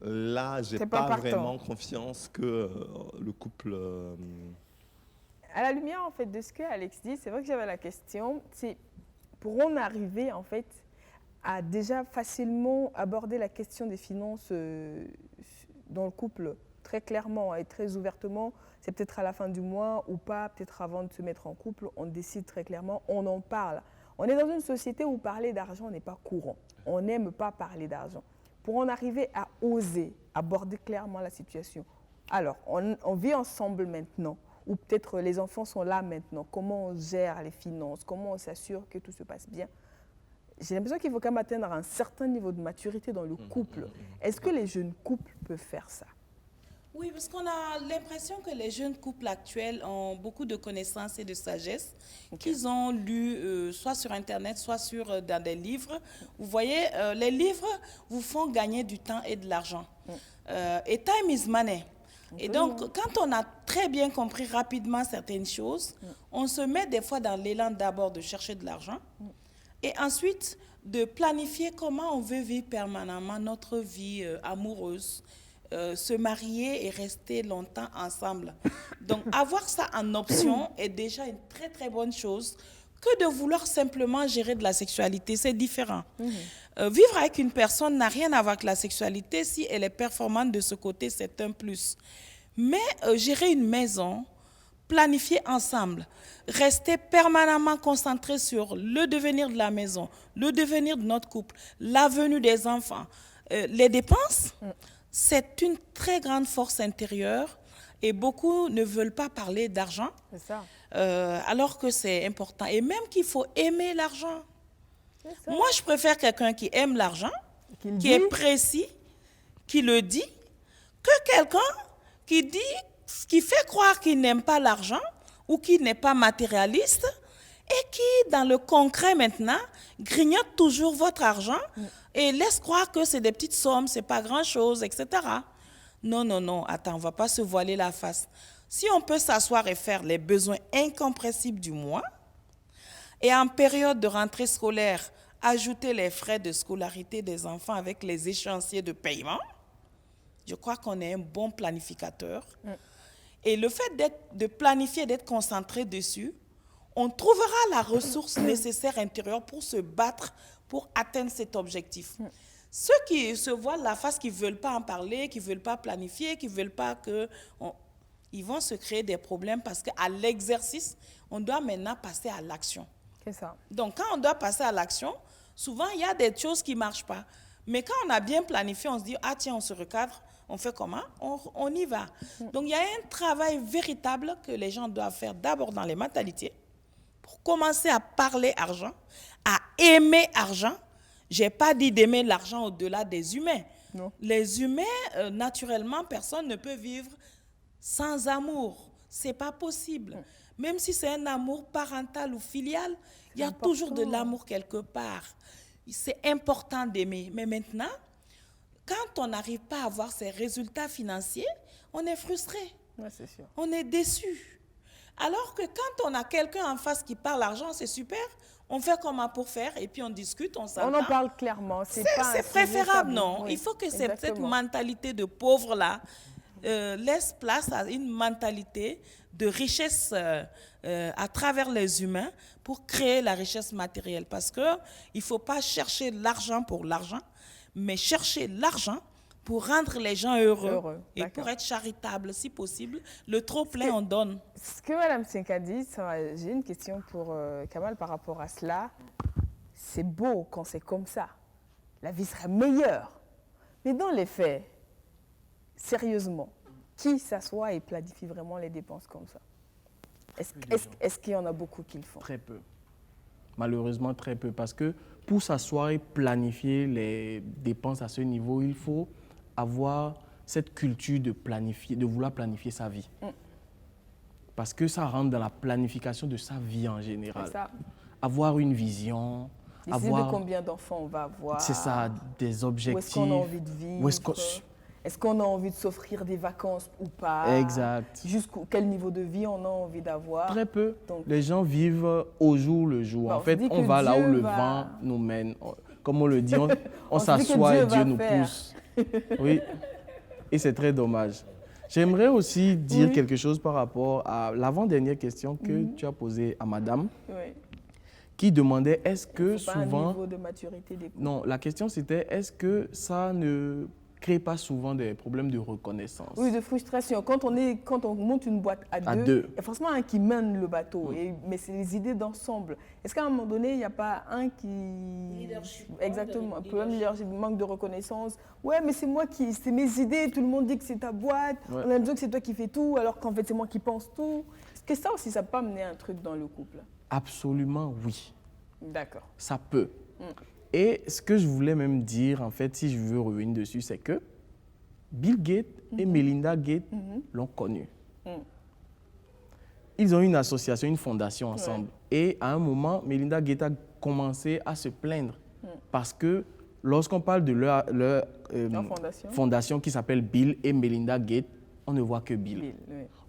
là, je n'ai pas vraiment confiance que le couple... À la lumière en fait, de ce que Alex dit, c'est vrai que j'avais la question, c'est pourrons-nous arriver en fait à déjà facilement aborder la question des finances dans le couple très clairement et très ouvertement. C'est peut-être à la fin du mois ou pas, peut-être avant de se mettre en couple, on décide très clairement, on en parle. On est dans une société où parler d'argent n'est pas courant. On n'aime pas parler d'argent. Pour en arriver à oser aborder clairement la situation. Alors, on vit ensemble maintenant, ou peut-être les enfants sont là maintenant. Comment on gère les finances? Comment on s'assure que tout se passe bien? J'ai l'impression qu'il faut quand même atteindre un certain niveau de maturité dans le couple. Est-ce que les jeunes couples peuvent faire ça? Oui, parce qu'on a l'impression que les jeunes couples actuels ont beaucoup de connaissances et de sagesse qu'ils ont lues soit sur Internet, soit dans des livres. Vous voyez, les livres vous font gagner du temps et de l'argent. Et time is money. Et donc, quand on a très bien compris rapidement certaines choses, on se met des fois dans l'élan d'abord de chercher de l'argent. Et ensuite, de planifier comment on veut vivre permanemment notre vie amoureuse, se marier et rester longtemps ensemble. Donc, avoir ça en option est déjà une très, très bonne chose que de vouloir simplement gérer de la sexualité. C'est différent. Vivre avec une personne n'a rien à voir avec la sexualité. Si elle est performante de ce côté, c'est un plus. Mais gérer une maison, planifier ensemble, rester permanemment concentré sur le devenir de la maison, le devenir de notre couple, l'avenir des enfants, les dépenses, c'est une très grande force intérieure et beaucoup ne veulent pas parler d'argent, alors que c'est important. Et même qu'il faut aimer l'argent. Moi, je préfère quelqu'un qui aime l'argent, qui est précis, qui le dit, que quelqu'un qui fait croire qu'il n'aime pas l'argent ou qui n'est pas matérialiste et qui, dans le concret maintenant, grignote toujours votre argent et laisse croire que c'est des petites sommes, c'est pas grand-chose, etc. Non, non, non, attends, on ne va pas se voiler la face. Si on peut s'asseoir et faire les besoins incompressibles du mois, et en période de rentrée scolaire, ajouter les frais de scolarité des enfants avec les échéanciers de paiement, je crois qu'on est un bon planificateur. Et le fait de planifier, d'être concentré dessus, on trouvera la ressource nécessaire intérieure pour se battre, pour atteindre cet objectif. Ceux qui se voient la face, qui ne veulent pas en parler, qui ne veulent pas planifier, qui ne veulent pas que... ils vont se créer des problèmes parce qu'à l'exercice, on doit maintenant passer à l'action. C'est ça. Donc, quand on doit passer à l'action, souvent, il y a des choses qui ne marchent pas. Mais quand on a bien planifié, on se dit, ah tiens, on se recadre, on fait comment? On y va. Donc, il y a un travail véritable que les gens doivent faire d'abord dans les mentalités pour commencer à parler argent, à aimer argent. Je n'ai pas dit d'aimer l'argent au-delà des humains. Non. Les humains, naturellement, personne ne peut vivre sans amour. Ce n'est pas possible. Même si c'est un amour parental ou filial, il y a toujours de l'amour quelque part. C'est important d'aimer. Mais maintenant, quand on n'arrive pas à avoir ces résultats financiers, on est frustré. Ouais, c'est sûr. On est déçu. Alors que quand on a quelqu'un en face qui parle argent, c'est super. On fait comment pour faire et puis on discute, on s'entend. On en parle clairement. C'est préférable, non? Oui, Il faut que cette exactement. mentalité de pauvre-là laisse place à une mentalité de richesse à travers les humains pour créer la richesse matérielle. Parce qu'il ne faut pas chercher l'argent pour l'argent, mais chercher l'argent pour rendre les gens heureux et pour être charitable, si possible. Le trop-plein, on donne. Ce que Mme Senka dit, j'ai une question pour Kamal par rapport à cela. C'est beau quand c'est comme ça. La vie sera meilleure. Mais dans les faits, sérieusement, qui s'assoit et planifie vraiment les dépenses comme ça? Est-ce qu'il y en a beaucoup qui le font? Très peu. Malheureusement, très peu. Parce que pour s'asseoir et planifier les dépenses à ce niveau, il faut avoir cette culture de planifier, de vouloir planifier sa vie. Parce que ça rentre dans la planification de sa vie en général. Ça. Avoir une vision, décider de combien d'enfants on va avoir. C'est ça, des objectifs. Où est-ce qu'on a envie de vivre. Est-ce qu'on a envie de s'offrir des vacances ou pas? Exact. Jusqu'à quel niveau de vie on a envie d'avoir? Très peu. Donc, les gens vivent au jour le jour. En fait, on va là où le vent nous mène. Comme on le dit, on s'assoit et Dieu nous pousse. Oui, et c'est très dommage. J'aimerais aussi dire quelque chose par rapport à l'avant-dernière question que tu as posée à madame, qui demandait est-ce que souvent... un niveau de maturité des couples. Non, la question c'était est-ce que ça ne crée pas souvent des problèmes de reconnaissance? Oui, de frustration. Quand on monte une boîte à deux, il y a forcément un qui mène le bateau, mais c'est les idées d'ensemble. Est-ce qu'à un moment donné, il n'y a pas un qui... Leadership. Exactement, un problème de leadership, manque de reconnaissance. Ouais, mais c'est mes idées, tout le monde dit que c'est ta boîte, on a l'impression que c'est toi qui fais tout, alors qu'en fait c'est moi qui pense tout. Est-ce que ça aussi, ça peut amener un truc dans le couple? Absolument oui. D'accord. Ça peut. Et ce que je voulais même dire, en fait, si je veux revenir dessus, c'est que Bill Gates et Melinda Gates l'ont connu. Ils ont une association, une fondation ensemble. Et à un moment, Melinda Gates a commencé à se plaindre parce que lorsqu'on parle de leur fondation qui s'appelle Bill et Melinda Gates, on ne voit que Bill.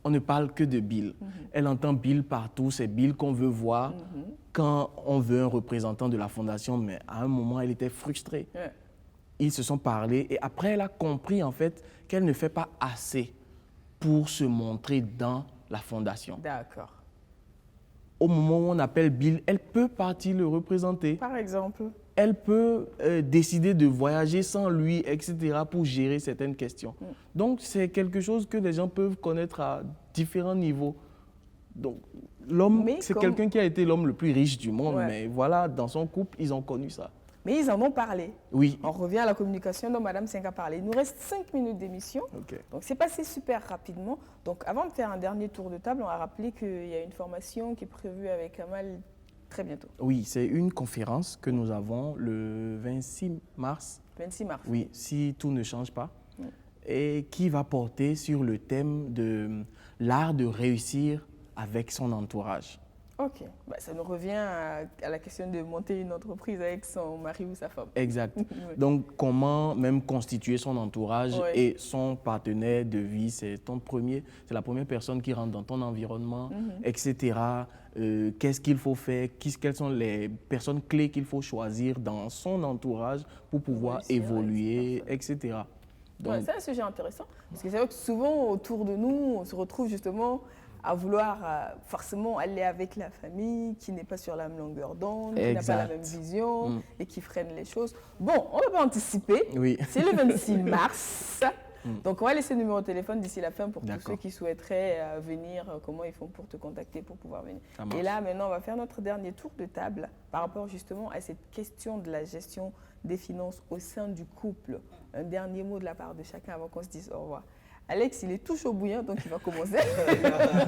On ne parle que de Bill. Elle entend Bill partout, c'est Bill qu'on veut voir quand on veut un représentant de la fondation, mais à un moment, elle était frustrée. Ils se sont parlé et après, elle a compris en fait qu'elle ne fait pas assez pour se montrer dans la fondation. D'accord. Au moment où on appelle Bill, elle peut partir le représenter. Par exemple. Elle peut décider de voyager sans lui, etc., pour gérer certaines questions. Donc, c'est quelque chose que les gens peuvent connaître à différents niveaux. Donc, l'homme, c'est quelqu'un qui a été l'homme le plus riche du monde, mais voilà, dans son couple, ils ont connu ça. Mais ils en ont parlé. Oui. On revient à la communication dont Mme Senka a parlé. Il nous reste 5 minutes d'émission. Donc, c'est passé super rapidement. Donc, avant de faire un dernier tour de table, on va rappeler qu'il y a une formation qui est prévue avec Kamal très bientôt. Oui, c'est une conférence que nous avons le 26 mars. 26 mars. Oui, si tout ne change pas. Et qui va porter sur le thème de l'art de réussir avec son entourage. Ok, ça nous revient à la question de monter une entreprise avec son mari ou sa femme. Exact. Ouais. Donc, comment même constituer son entourage Ouais. et son partenaire de vie, c'est la première personne qui rentre dans ton environnement, etc. Qu'est-ce qu'il faut faire, quelles sont les personnes clés qu'il faut choisir dans son entourage pour pouvoir évoluer, etc. Donc, Ouais, c'est un sujet intéressant, parce que c'est vrai que souvent autour de nous, on se retrouve justement à vouloir forcément aller avec la famille qui n'est pas sur la même longueur d'onde, qui n'a pas la même vision et qui freine les choses. Bon, on va pas anticiper. Oui. C'est le 26 mars. Donc, on va laisser le numéro de téléphone d'ici la fin pour tous ceux qui souhaiteraient venir, comment ils font pour te contacter, pour pouvoir venir. Et là, maintenant, on va faire notre dernier tour de table par rapport justement à cette question de la gestion des finances au sein du couple. Un dernier mot de la part de chacun avant qu'on se dise au revoir. Alex, il est tout chaud bouillant, donc il va commencer.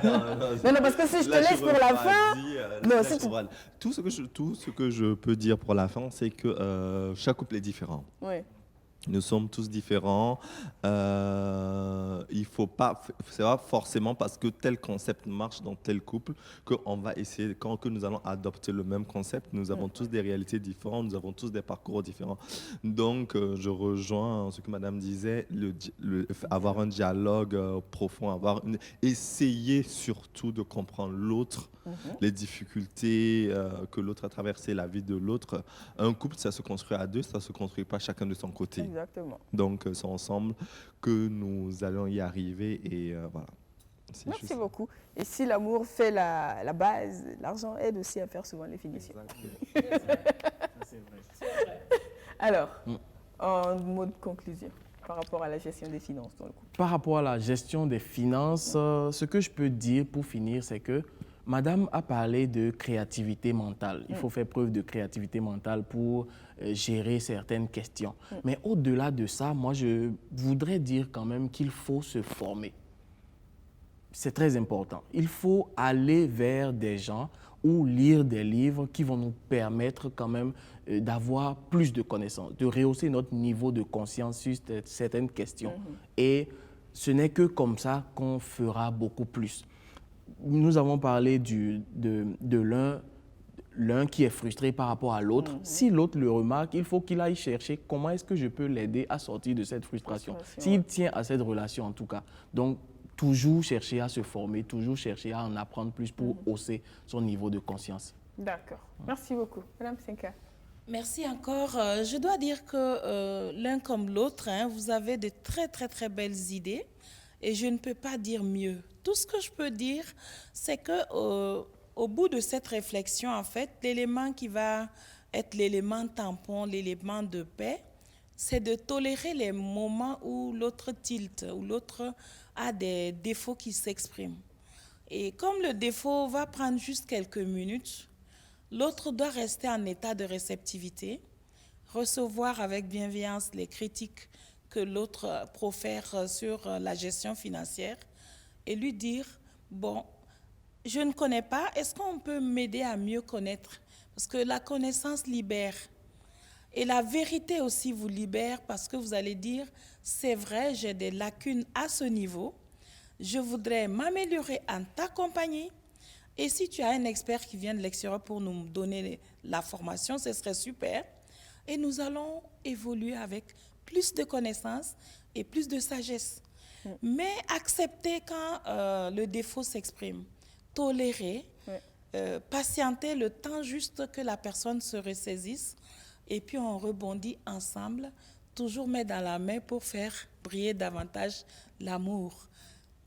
non, parce que si je te laisse pour la fin... Tout ce que je peux dire pour la fin, c'est que chaque couple est différent. Oui. Nous sommes tous différents. Il faut pas, c'est pas forcément parce que tel concept marche dans tel couple qu'on va essayer, que nous allons adopter le même concept. Nous avons tous des réalités différentes, nous avons tous des parcours différents. Donc, je rejoins ce que Madame disait, avoir un dialogue profond, essayer surtout de comprendre l'autre, les difficultés que l'autre a traversées, la vie de l'autre. Un couple, ça se construit à deux, ça ne se construit pas chacun de son côté. Exactement. Donc, c'est ensemble que nous allons y arriver et voilà. Merci beaucoup. Et si l'amour fait la base, l'argent aide aussi à faire souvent les finitions. c'est vrai. Alors, en mot de conclusion, par rapport à la gestion des finances dans le couple. Par rapport à la gestion des finances, ce que je peux dire pour finir, c'est que Madame a parlé de créativité mentale. Il faut faire preuve de créativité mentale pour gérer certaines questions. Mais au-delà de ça, moi, je voudrais dire quand même qu'il faut se former. C'est très important. Il faut aller vers des gens ou lire des livres qui vont nous permettre quand même d'avoir plus de connaissances, de rehausser notre niveau de conscience sur certaines questions. Et ce n'est que comme ça qu'on fera beaucoup plus. Nous avons parlé de l'un qui est frustré par rapport à l'autre. Si l'autre le remarque, il faut qu'il aille chercher comment est-ce que je peux l'aider à sortir de cette frustration. S'il tient à cette relation en tout cas. Donc, toujours chercher à se former, toujours chercher à en apprendre plus pour hausser son niveau de conscience. D'accord. Merci beaucoup. Madame Senka. Merci encore. Je dois dire que l'un comme l'autre, vous avez de très, très, très belles idées et je ne peux pas dire mieux. Tout ce que je peux dire, c'est qu'au bout de cette réflexion, en fait, l'élément qui va être l'élément tampon, l'élément de paix, c'est de tolérer les moments où l'autre tilte, où l'autre a des défauts qui s'expriment. Et comme le défaut va prendre juste quelques minutes, l'autre doit rester en état de réceptivité, recevoir avec bienveillance les critiques que l'autre profère sur la gestion financière et lui dire, bon, je ne connais pas, est-ce qu'on peut m'aider à mieux connaître? Parce que la connaissance libère. Et la vérité aussi vous libère parce que vous allez dire, c'est vrai, j'ai des lacunes à ce niveau, je voudrais m'améliorer en ta compagnie. Et si tu as un expert qui vient de l'extérieur pour nous donner la formation, ce serait super. Et nous allons évoluer avec plus de connaissances et plus de sagesse. Mais accepter quand le défaut s'exprime, tolérer, patienter le temps juste que la personne se ressaisisse et puis on rebondit ensemble, toujours main dans la main pour faire briller davantage l'amour.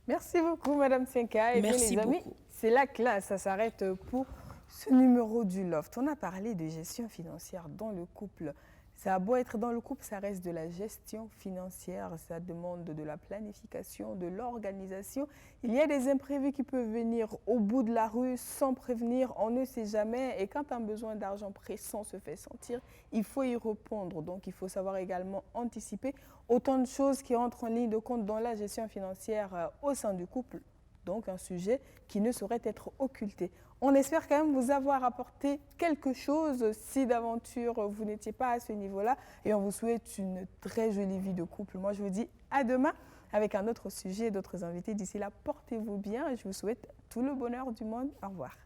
Merci beaucoup, Madame Senka. Et Merci bien, les amis, beaucoup. c'est là que ça s'arrête pour ce numéro du Loft. On a parlé de gestion financière dans le couple. Ça a beau être dans le couple, ça reste de la gestion financière. Ça demande de la planification, de l'organisation. Il y a des imprévus qui peuvent venir au bout de la rue sans prévenir. On ne sait jamais. Et quand un besoin d'argent pressant se fait sentir, il faut y répondre. Donc, il faut savoir également anticiper autant de choses qui entrent en ligne de compte dans la gestion financière au sein du couple. Donc, un sujet qui ne saurait être occulté. On espère quand même vous avoir apporté quelque chose si d'aventure vous n'étiez pas à ce niveau-là. Et on vous souhaite une très jolie vie de couple. Moi, je vous dis à demain avec un autre sujet et d'autres invités. D'ici là, portez-vous bien et je vous souhaite tout le bonheur du monde. Au revoir.